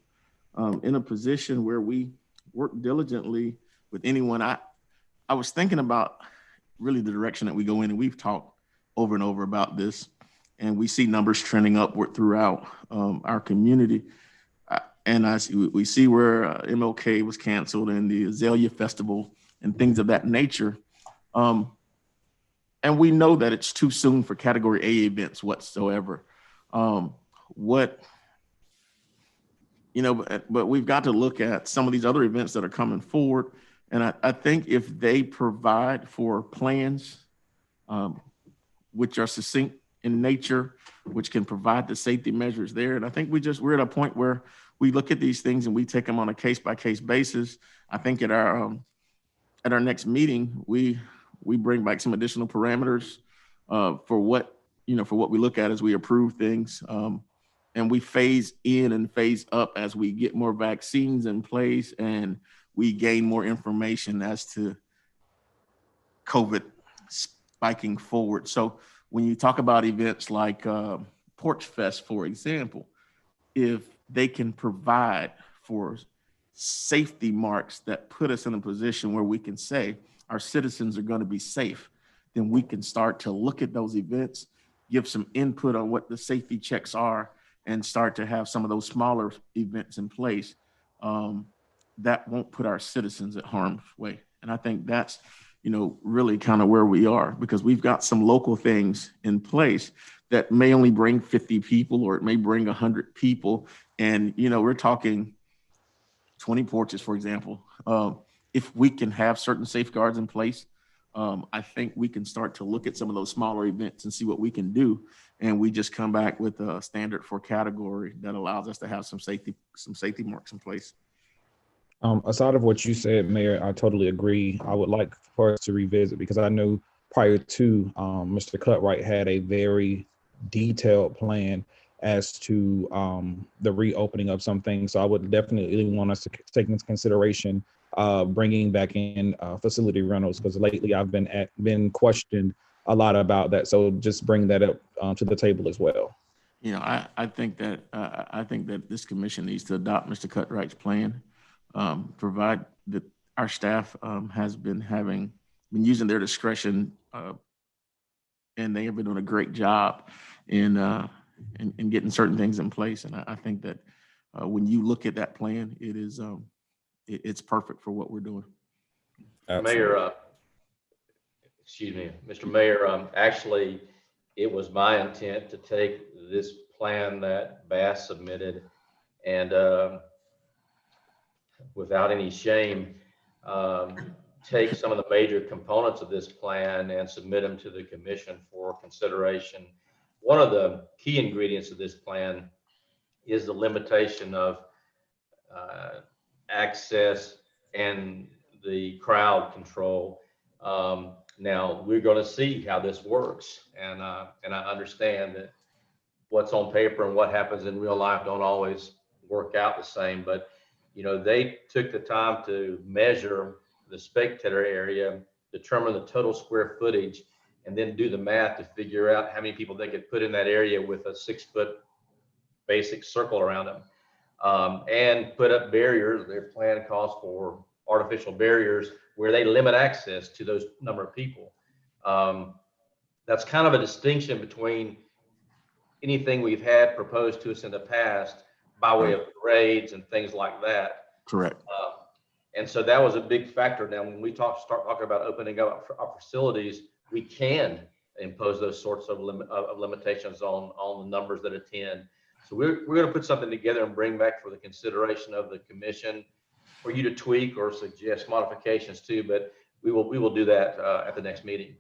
in a position where we work diligently with anyone. I was thinking about really the direction that we go in, and we've talked over and over about this, and we see numbers trending upward throughout our community. And we see where MLK was canceled and the Azalea Festival and things of that nature. And we know that it's too soon for Category A events whatsoever. But we've got to look at some of these other events that are coming forward. And I think if they provide for plans which are succinct in nature, which can provide the safety measures there. And I think we're at a point where we look at these things and we take them on a case-by-case basis. I think at our next meeting, we bring back some additional parameters for what we look at as we approve things. And we phase in and phase up as we get more vaccines in place and we gain more information as to COVID spiking forward. So when you talk about events like Porch Fest, for example, if they can provide for safety marks that put us in a position where we can say our citizens are going to be safe, then we can start to look at those events, give some input on what the safety checks are, and start to have some of those smaller events in place that won't put our citizens at harm's way. And I think that's, really kind of where we are, because we've got some local things in place that may only bring 50 people or it may bring 100 people. And, we're talking 20 porches, for example. If we can have certain safeguards in place, I think we can start to look at some of those smaller events and see what we can do. And we just come back with a standard for category that allows us to have some safety marks in place. Aside of what you said, Mayor, I totally agree. I would like for us to revisit, because I know prior to Mr. Cutright had a very detailed plan as to the reopening of some things. So I would definitely want us to take into consideration bringing back in facility rentals, because lately I've been questioned a lot about that. So just bring that up to the table as well. I think that this commission needs to adopt Mr. Cutright's plan, provide that our staff has been using their discretion, and they have been doing a great job in getting certain things in place. And I think that when you look at that plan, it's perfect for what we're doing. Mayor, Mr. Mayor, actually, it was my intent to take this plan that Bass submitted and without any shame, take some of the major components of this plan and submit them to the commission for consideration. One of the key ingredients of this plan is the limitation of access and the crowd control. Now we're going to see how this works, and I understand that what's on paper and what happens in real life don't always work out the same. But they took the time to measure the spectator area, determine the total square footage, and then do the math to figure out how many people they could put in that area with a 6-foot basic circle around them, and put up barriers. Their plan calls for artificial barriers where they limit access to those number of people. That's kind of a distinction between anything we've had proposed to us in the past by way of parades and things like that. Correct. And so that was a big factor. Now, when we start talking about opening up our facilities, we can impose those sorts of limitations on the numbers that attend. So we're going to put something together and bring back for the consideration of the commission for you to tweak or suggest modifications to. But we will do that at the next meeting.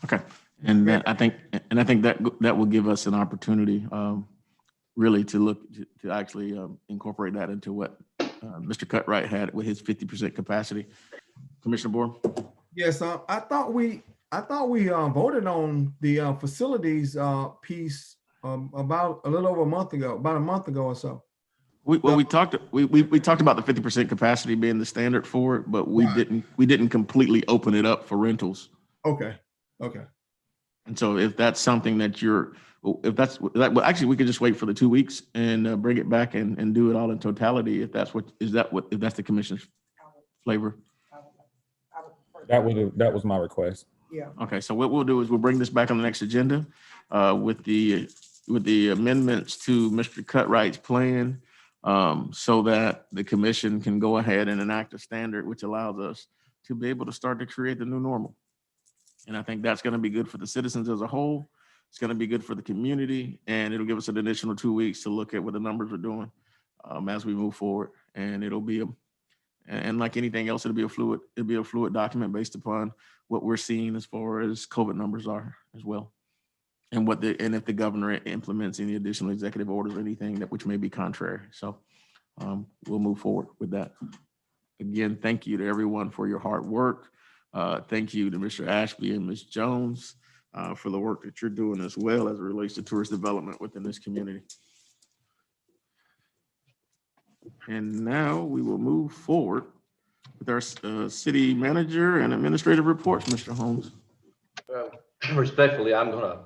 Okay. And I think that will give us an opportunity really to look to actually incorporate that into what Mr. Cutright had with his 50% capacity. Commissioner Bohr? Yes, I thought we voted on the facilities piece about a little over a month ago, about a month ago or so. We talked about the 50% capacity being the standard for it, but we didn't completely open it up for rentals. Okay. And so if that's something that well, actually we could just wait for the 2 weeks and bring it back and do it all in totality. If that's the commission's flavor. That was my request. Yeah. Okay. So what we'll do is we'll bring this back on the next agenda with the amendments to Mr. Cutright's plan so that the commission can go ahead and enact a standard which allows us to be able to start to create the new normal. And I think that's going to be good for the citizens as a whole. It's going to be good for the community, and it'll give us an additional 2 weeks to look at what the numbers are doing as we move forward. And it'll be and like anything else, it'll be a fluid document based upon what we're seeing as far as COVID numbers are as well. And if the governor implements any additional executive orders or anything which may be contrary. So we'll move forward with that. Again, thank you to everyone for your hard work. Thank you to Mr. Ashby and Ms. Jones for the work that you're doing as well as it relates to tourist development within this community. And now we will move forward with our city manager and administrative reports, Mr. Holmes. Well, respectfully, I'm going to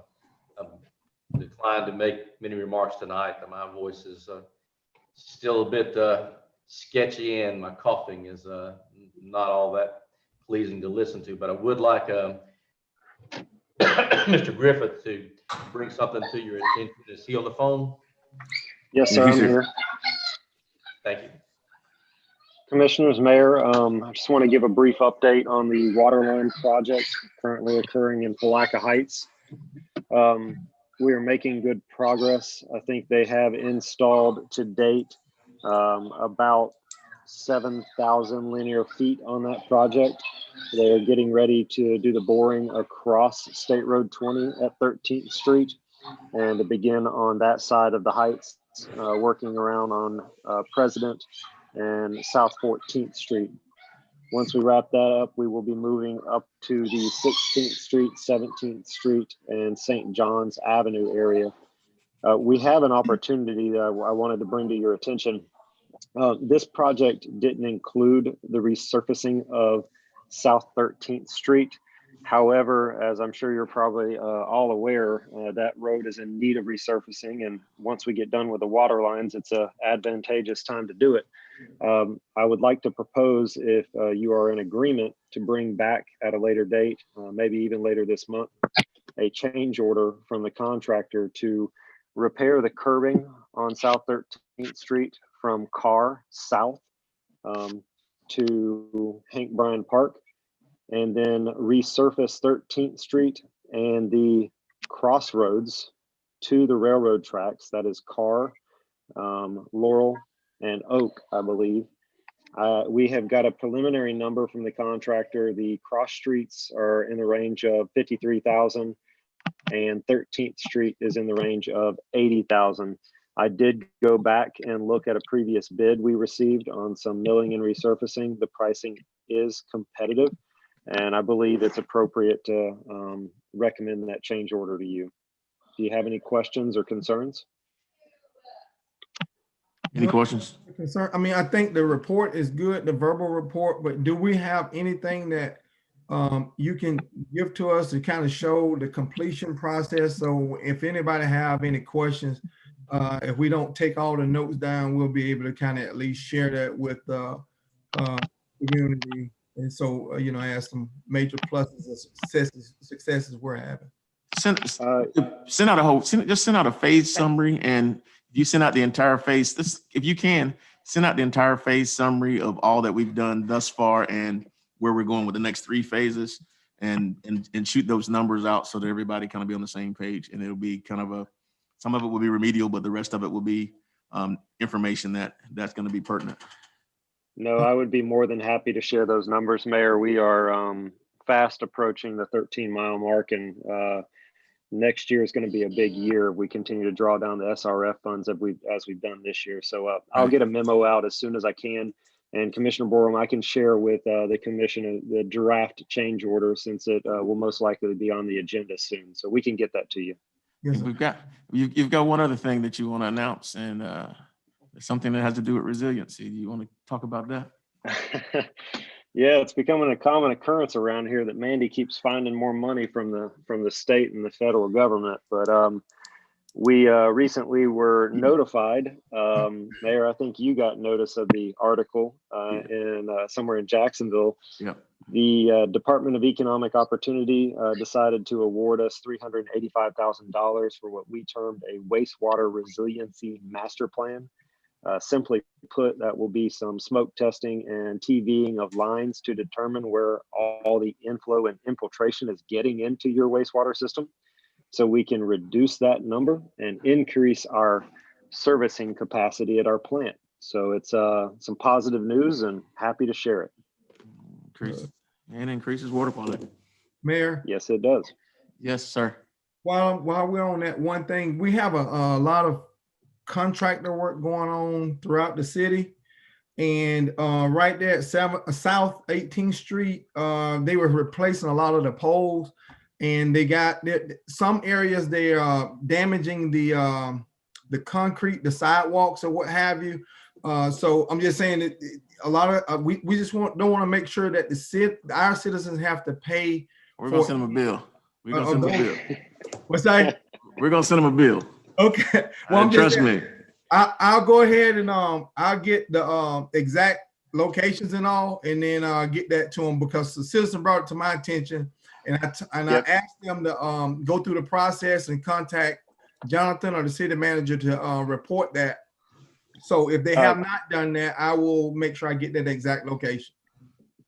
decline to make many remarks tonight. My voice is still a bit sketchy, and my coughing is not all that pleasing to listen to. But I would like Mr. Griffith to bring something to your attention. Is he on the phone? Yes, sir. I'm here. Thank you. Commissioners, Mayor, I just want to give a brief update on the water line project currently occurring in Palatka Heights. We are making good progress. I think they have installed to date about 7,000 linear feet on that project. They are getting ready to do the boring across State Road 20 at 13th Street and to begin on that side of the heights, working around on President and South 14th Street. Once we wrap that up, we will be moving up to the 16th Street, 17th Street, and St. John's Avenue area. We have an opportunity that I wanted to bring to your attention. This project didn't include the resurfacing of South 13th Street. However, as I'm sure you're probably all aware, that road is in need of resurfacing. And once we get done with the water lines, it's an advantageous time to do it. I would like to propose, if you are in agreement, to bring back at a later date, maybe even later this month, a change order from the contractor to repair the curbing on South 13th Street from Carr South to Hank Bryan Park, and then resurface 13th Street and the crossroads to the railroad tracks. That is Carr, Laurel, and Oak, I believe. We have got a preliminary number from the contractor. The cross streets are in the range of $53,000 and 13th Street is in the range of $80,000. I did go back and look at a previous bid we received on some milling and resurfacing. The pricing is competitive, and I believe it's appropriate to recommend that change order to you. Do you have any questions or concerns? Any questions? I mean, I think the report is good, the verbal report, but do we have anything that you can give to us to kind of show the completion process? So if anybody have any questions, if we don't take all the notes down, we'll be able to kind of at least share that with the community. And so, ask some major pluses and successes we're having. Send out a phase summary, and if you send out the entire phase, if you can, send out the entire phase summary of all that we've done thus far and where we're going with the next 3 phases, and shoot those numbers out so that everybody kind of be on the same page. And it'll be kind of some of it will be remedial, but the rest of it will be information that's going to be pertinent. No, I would be more than happy to share those numbers, Mayor. We are fast approaching the 13-mile mark, and next year is going to be a big year. We continue to draw down the SRF funds as we've done this year. So I'll get a memo out as soon as I can. And Commissioner Borum, I can share with the commission the draft change order, since it will most likely be on the agenda soon. So we can get that to you. Yes, And you've got one other thing that you want to announce, and it's something that has to do with resiliency. Do you want to talk about that? Yeah, it's becoming a common occurrence around here that Mandy keeps finding more money from the state and the federal government. But we recently were notified, Mayor, I think you got notice of the article in somewhere in Jacksonville. Yep. The Department of Economic Opportunity decided to award us $385,000 for what we termed a wastewater resiliency master plan. Simply put, that will be some smoke testing and TVing of lines to determine where all the inflow and infiltration is getting into your wastewater system, so we can reduce that number and increase our servicing capacity at our plant. So it's some positive news, and happy to share it. Increases water quality. Mayor? Yes, it does. Yes, sir. While we're on that one thing, we have a lot of contractor work going on throughout the city. And right there at South 18th Street, they were replacing a lot of the poles, and they got some areas they are damaging the concrete, the sidewalks, or what have you. So I'm just saying that a lot of we just don't want to make sure that our citizens have to pay. We're gonna send them a bill. We're gonna send them a bill. What's that? We're gonna send them a bill. Okay. Well, trust me. I'll go ahead and I'll get the exact locations and all, and then get that to them, because the citizen brought it to my attention, and I asked them to go through the process and contact Jonathan or the city manager to report that. So if they have not done that, I will make sure I get that exact location.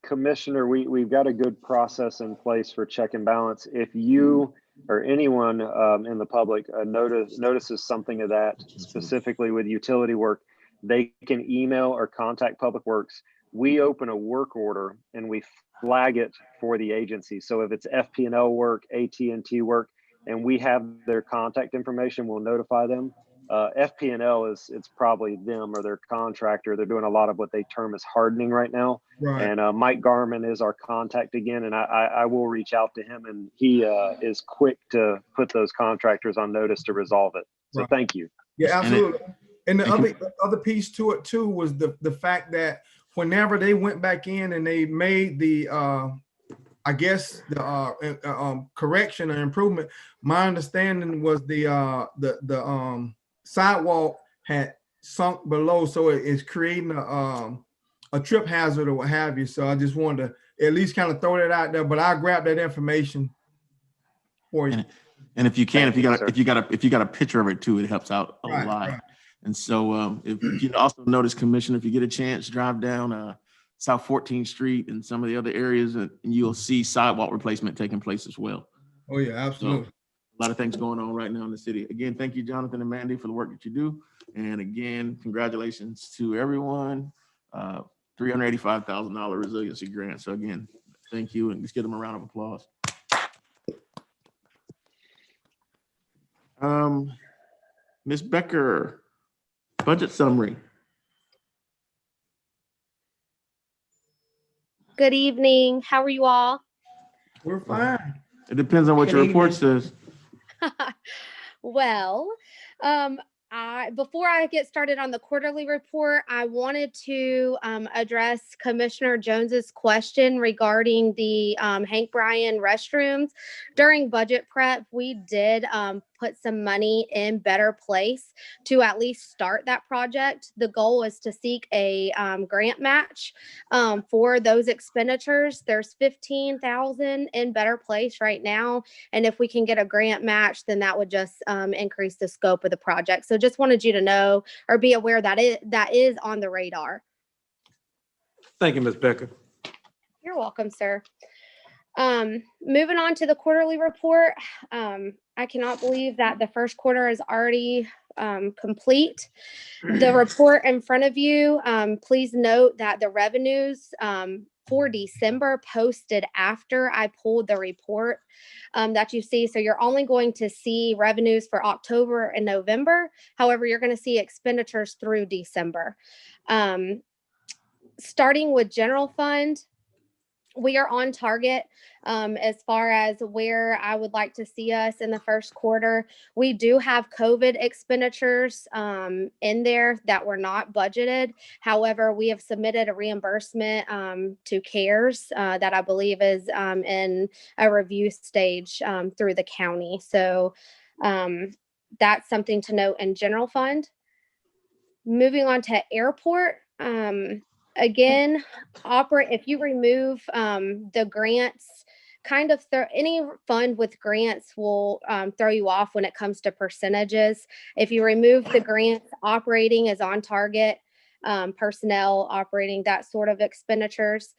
Commissioner, we've got a good process in place for check and balance. If you or anyone in the public notices something of that, specifically with utility work, they can email or contact Public Works. We open a work order and we flag it for the agency. So if it's FP&L work, AT&T work, and we have their contact information, we'll notify them. FP&L it's probably them or their contractor. They're doing a lot of what they term as hardening right now. Right. And Mike Garman is our contact again, and I will reach out to him, and he is quick to put those contractors on notice to resolve it. So Right. Thank you. Yeah, absolutely. And the other piece to it too was the fact that whenever they went back in and they made the I guess the correction or improvement, my understanding was the sidewalk had sunk below, so it's creating a trip hazard or what have you. So I just wanted to at least kind of throw that out there, but I'll grab that information for you. And if you can, if you got a picture of it too, it helps out a lot. Right. And so if you also notice, Commissioner, if you get a chance, drive down South 14th Street and some of the other areas, and you'll see sidewalk replacement taking place as well. Oh yeah, absolutely. So, a lot of things going on right now in the city. Again, thank you, Jonathan and Mandy, for the work that you do. And again, congratulations to everyone. $385,000 resiliency grant. So again, thank you, and let's give them a round of applause. Ms. Becker, budget summary. Good evening. How are you all? We're fine. It depends on what your report says. Well, before I get started on the quarterly report, I wanted to address Commissioner Jones's question regarding the Hank Bryan restrooms. During budget prep, we did put some money in Better Place to at least start that project. The goal is to seek a grant match for those expenditures. There's $15,000 in Better Place right now, and if we can get a grant match, then that would just increase the scope of the project. So just wanted you to know or be aware that that is on the radar. Thank you, Ms. Becker. You're welcome, sir. Moving on to the quarterly report. I cannot believe that the first quarter is already complete. The report in front of you, please note that the revenues for December posted after I pulled the report that you see. So you're only going to see revenues for October and November. However, you're going to see expenditures through December. Starting with general fund, we are on target as far as where I would like to see us in the first quarter. We do have COVID expenditures in there that were not budgeted. However, we have submitted a reimbursement to CARES that I believe is in a review stage through the county. So that's something to note in general fund. Moving on to airport. Again, if you remove the grants, any fund with grants will throw you off when it comes to percentages. If you remove the grants, operating is on target, personnel, operating, that sort of expenditures.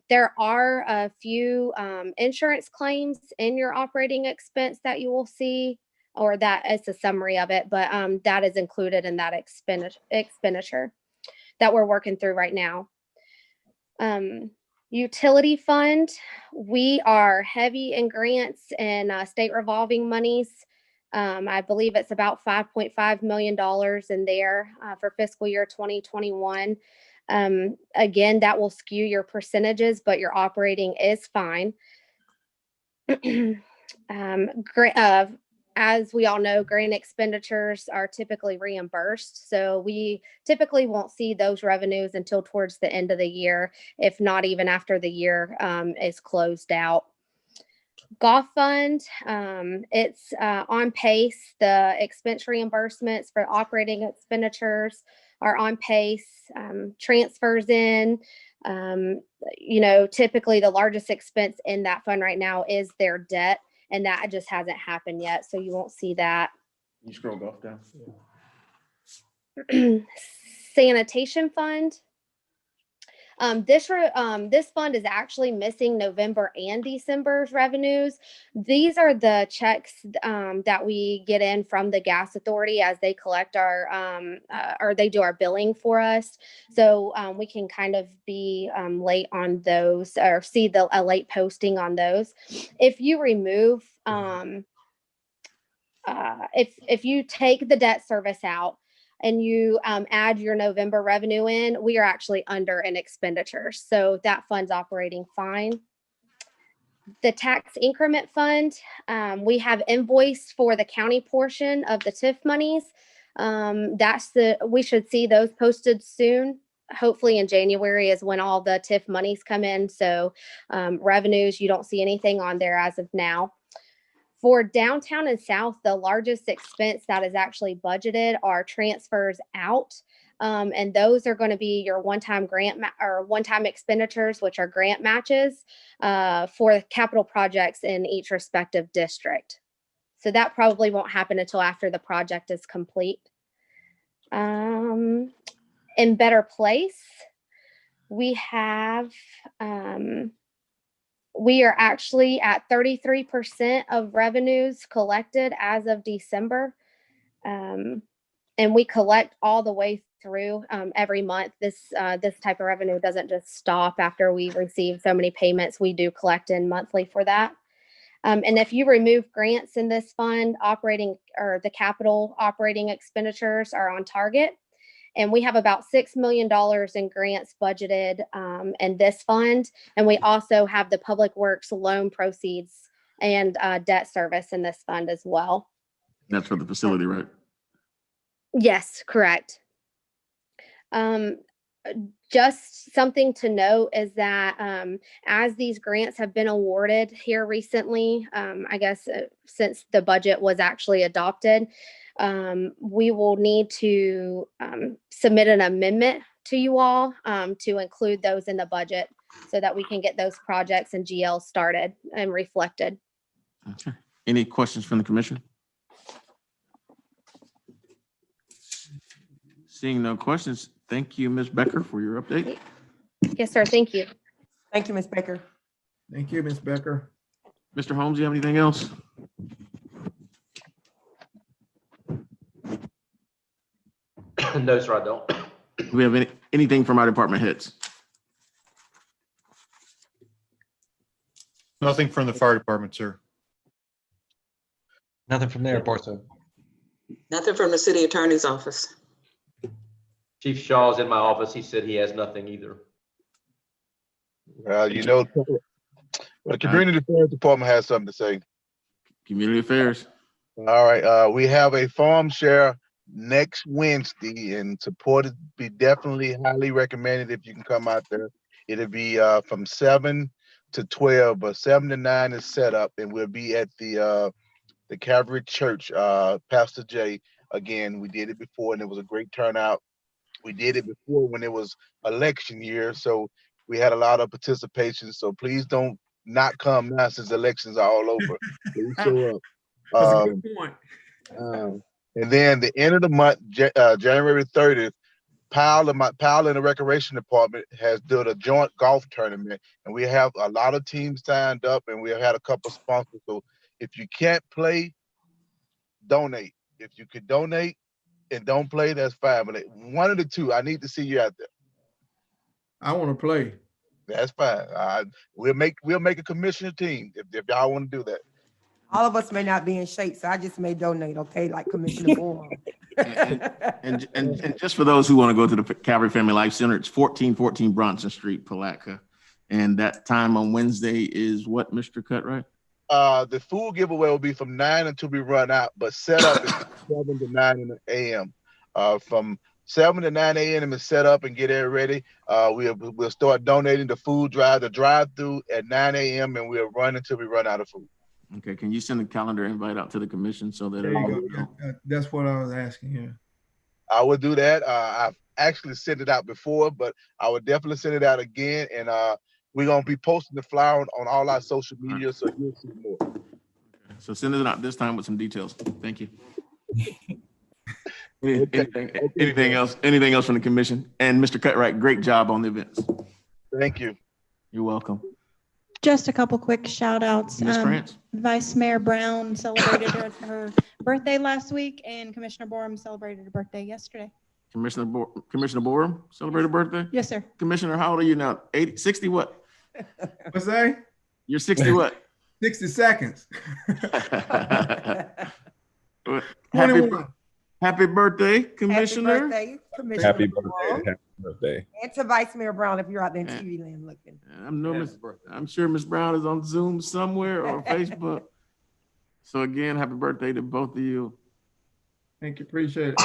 There are a few insurance claims in your operating expense that you will see, or that is a summary of it, but that is included in that expenditure that we're working through right now. Utility fund, we are heavy in grants and state revolving monies. I believe it's about $5.5 million in there for fiscal year 2021. Again, that will skew your percentages, but your operating is fine. As we all know, grant expenditures are typically reimbursed. So we typically won't see those revenues until towards the end of the year, if not even after the year is closed out. Golf fund, it's on pace. The expense reimbursements for operating expenditures are on pace. Transfers in, typically the largest expense in that fund right now is their debt. And that just hasn't happened yet, so you won't see that. You scroll golf down. Sanitation Fund. This fund is actually missing November and December's revenues. These are the checks that we get in from the gas authority as they collect or they do our billing for us. So we can kind of be late on those, or see a late posting on those. If you remove, if you take the debt service out, and you add your November revenue in, we are actually under in expenditures. So that fund's operating fine. The tax increment fund, we have invoiced for the county portion of the TIF monies. We should see those posted soon. Hopefully in January is when all the TIF monies come in. So revenues, you don't see anything on there as of now. For downtown and south, the largest expense that is actually budgeted are transfers out. And those are going to be your one-time one-time expenditures, which are grant matches for capital projects in each respective district. So that probably won't happen until after the project is complete. In Better Place, we have... we are actually at 33% of revenues collected as of December. And we collect all the way through every month. This type of revenue doesn't just stop after we receive so many payments. We do collect in monthly for that. And if you remove grants in this fund, the capital operating expenditures are on target. And we have about $6 million in grants budgeted in this fund. And we also have the Public Works loan proceeds and debt service in this fund as well. That's for the facility, right? Yes, correct. Just something to note is that as these grants have been awarded here recently, I guess since the budget was actually adopted, we will need to submit an amendment to you all to include those in the budget so that we can get those projects and GL started and reflected. Okay. Any questions from the commission? Seeing no questions, thank you, Ms. Becker, for your update. Yes, sir. Thank you. Thank you, Ms. Becker. Thank you, Ms. Becker. Mr. Holmes, you have anything else? No, sir, I don't. Do we have anything from our department heads? Nothing from the fire department, sir. Nothing from the airport, sir. Nothing from the city attorney's office. Chief Shaw's in my office. He said he has nothing either. Well, you know, the Community Affairs Department has something to say. Community Affairs. All right, we have a farm share next Wednesday, and support it be definitely highly recommended if you can come out there. It'll be from 7 to 12, but 7 to 9 is set up, and we'll be at the Calvary Church. Pastor Jay, again, we did it before, and it was a great turnout. We did it before when it was election year, so we had a lot of participation. So please don't not come now since elections are all over. Please show up. That's a good point. And then the end of the month, January 30th, Powell and the Recreation Department has done a joint golf tournament, and we have a lot of teams signed up, and we have had a couple sponsors. So if you can't play, donate. If you could donate and don't play, that's fine. But one of the two, I need to see you out there. I want to play. That's fine. We'll make a commissioner team if y'all want to do that. All of us may not be in shape, so I just may donate, okay, like Commissioner Bourne. And just for those who want to go to the Calvary Family Life Center, it's 1414 Bronson Street, Palatka. And that time on Wednesday is what, Mr. Cutright? The food giveaway will be from 9 until we run out, but set up is 7 to 9 a.m. From 7 to 9 a.m. is set up and get it ready. We'll start donating the food drive, the drive-through at 9 a.m. and we'll run until we run out of food. Okay, can you send a calendar invite out to the commission so that There you everybody go. knows? That's what I was asking. Yeah. I would do that. I've actually sent it out before, but I would definitely send it out again. And we're going to be posting the flyer on all our social media, so you'll see more. So send it out this time with some details. Thank you. Anything else? Anything else from the commission? And Mr. Cutright, great job on the events. Thank you. You're welcome. Just a couple quick shout outs. Ms. France? Vice Mayor Brown celebrated her birthday last week, and Commissioner Borum celebrated her birthday yesterday. Commissioner Borum celebrated birthday? Yes, sir. Commissioner, how old are you now? 60 what? What's that? You're 60 what? 60 seconds. Happy birthday, Commissioner. Happy birthday, Commissioner. Happy birthday. Happy birthday. And to Vice Mayor Brown, if you're out there in TV land looking. I'm sure Miss Brown is on Zoom somewhere or Facebook. So again, happy birthday to both of you. Thank you. Appreciate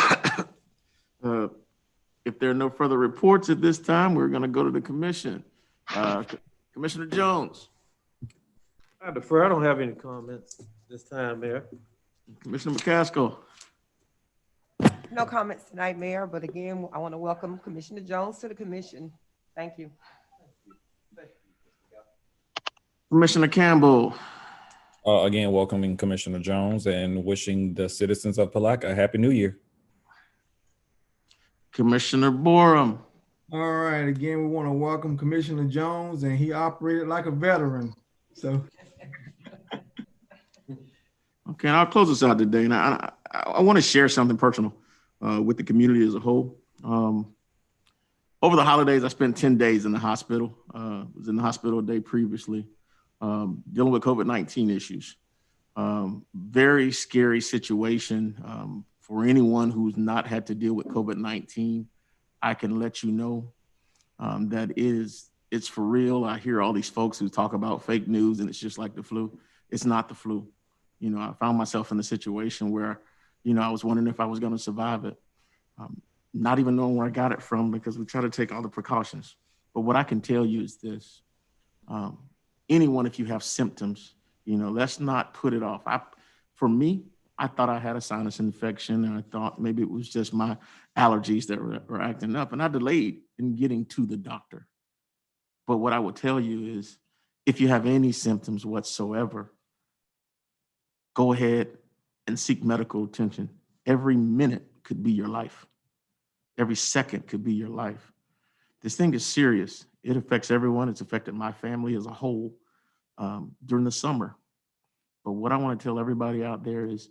it. If there are no further reports at this time, we're going to go to the commission. Commissioner Jones. I defer. I don't have any comments this time, Mayor. Commissioner McCaskill. No comments tonight, Mayor, but again, I want to welcome Commissioner Jones to the commission. Thank you. Commissioner Campbell. Again, welcoming Commissioner Jones and wishing the citizens of Palatka a Happy New Year. Commissioner Borum. All right. Again, we want to welcome Commissioner Jones, and he operated like a veteran. So. Okay, I'll close this out today. And I want to share something personal with the community as a whole. Over the holidays, I spent 10 days in the hospital. Was in the hospital a day previously, dealing with COVID-19 issues. Very scary situation for anyone who's not had to deal with COVID-19. I can let you know that it's for real. I hear all these folks who talk about fake news and it's just like the flu. It's not the flu. You know, I found myself in a situation where, you know, I was wondering if I was going to survive it. Not even knowing where I got it from because we try to take all the precautions. But what I can tell you is this. Anyone, if you have symptoms, you know, let's not put it off. For me, I thought I had a sinus infection and I thought maybe it was just my allergies that were acting up, and I delayed in getting to the doctor. But what I would tell you is if you have any symptoms whatsoever, go ahead and seek medical attention. Every minute could be your life. Every second could be your life. This thing is serious. It affects everyone. It's affected my family as a whole during the summer. But what I want to tell everybody out there is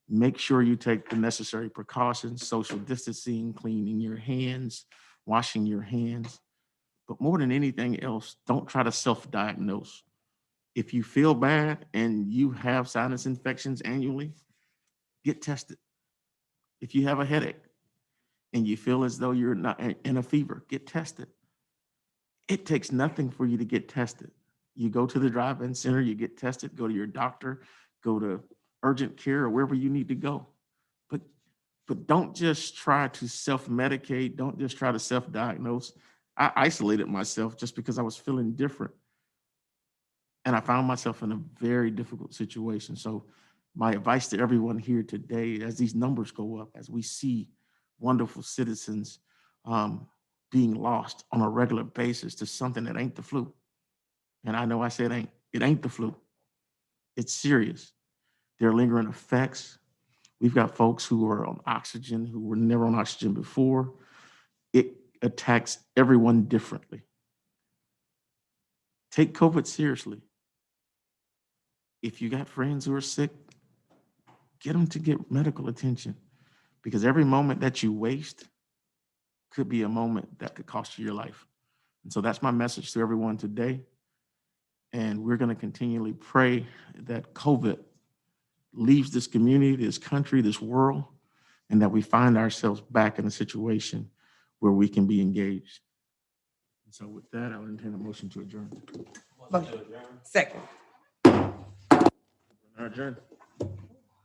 make sure you take the necessary precautions, social distancing, cleaning your hands, washing your hands. But more than anything else, don't try to self-diagnose. If you feel bad and you have sinus infections annually, get tested. If you have a headache and you feel as though you're not in a fever, get tested. It takes nothing for you to get tested. You go to the drive-in center, you get tested, go to your doctor, go to urgent care or wherever you need to go. But don't just try to self-medicate. Don't just try to self-diagnose. I isolated myself just because I was feeling different. And I found myself in a very difficult situation. So my advice to everyone here today, as these numbers go up, as we see wonderful citizens being lost on a regular basis to something that ain't the flu. And I know I said it ain't the flu. It's serious. There are lingering effects. We've got folks who are on oxygen, who were never on oxygen before. It attacks everyone differently. Take COVID seriously. If you got friends who are sick, get them to get medical attention, because every moment that you waste could be a moment that could cost you your life. And so that's my message to everyone today. And we're going to continually pray that COVID leaves this community, this country, this world, and that we find ourselves back in a situation where we can be engaged. And so with that, I'll entertain a motion to adjourn. Second. Adjourn.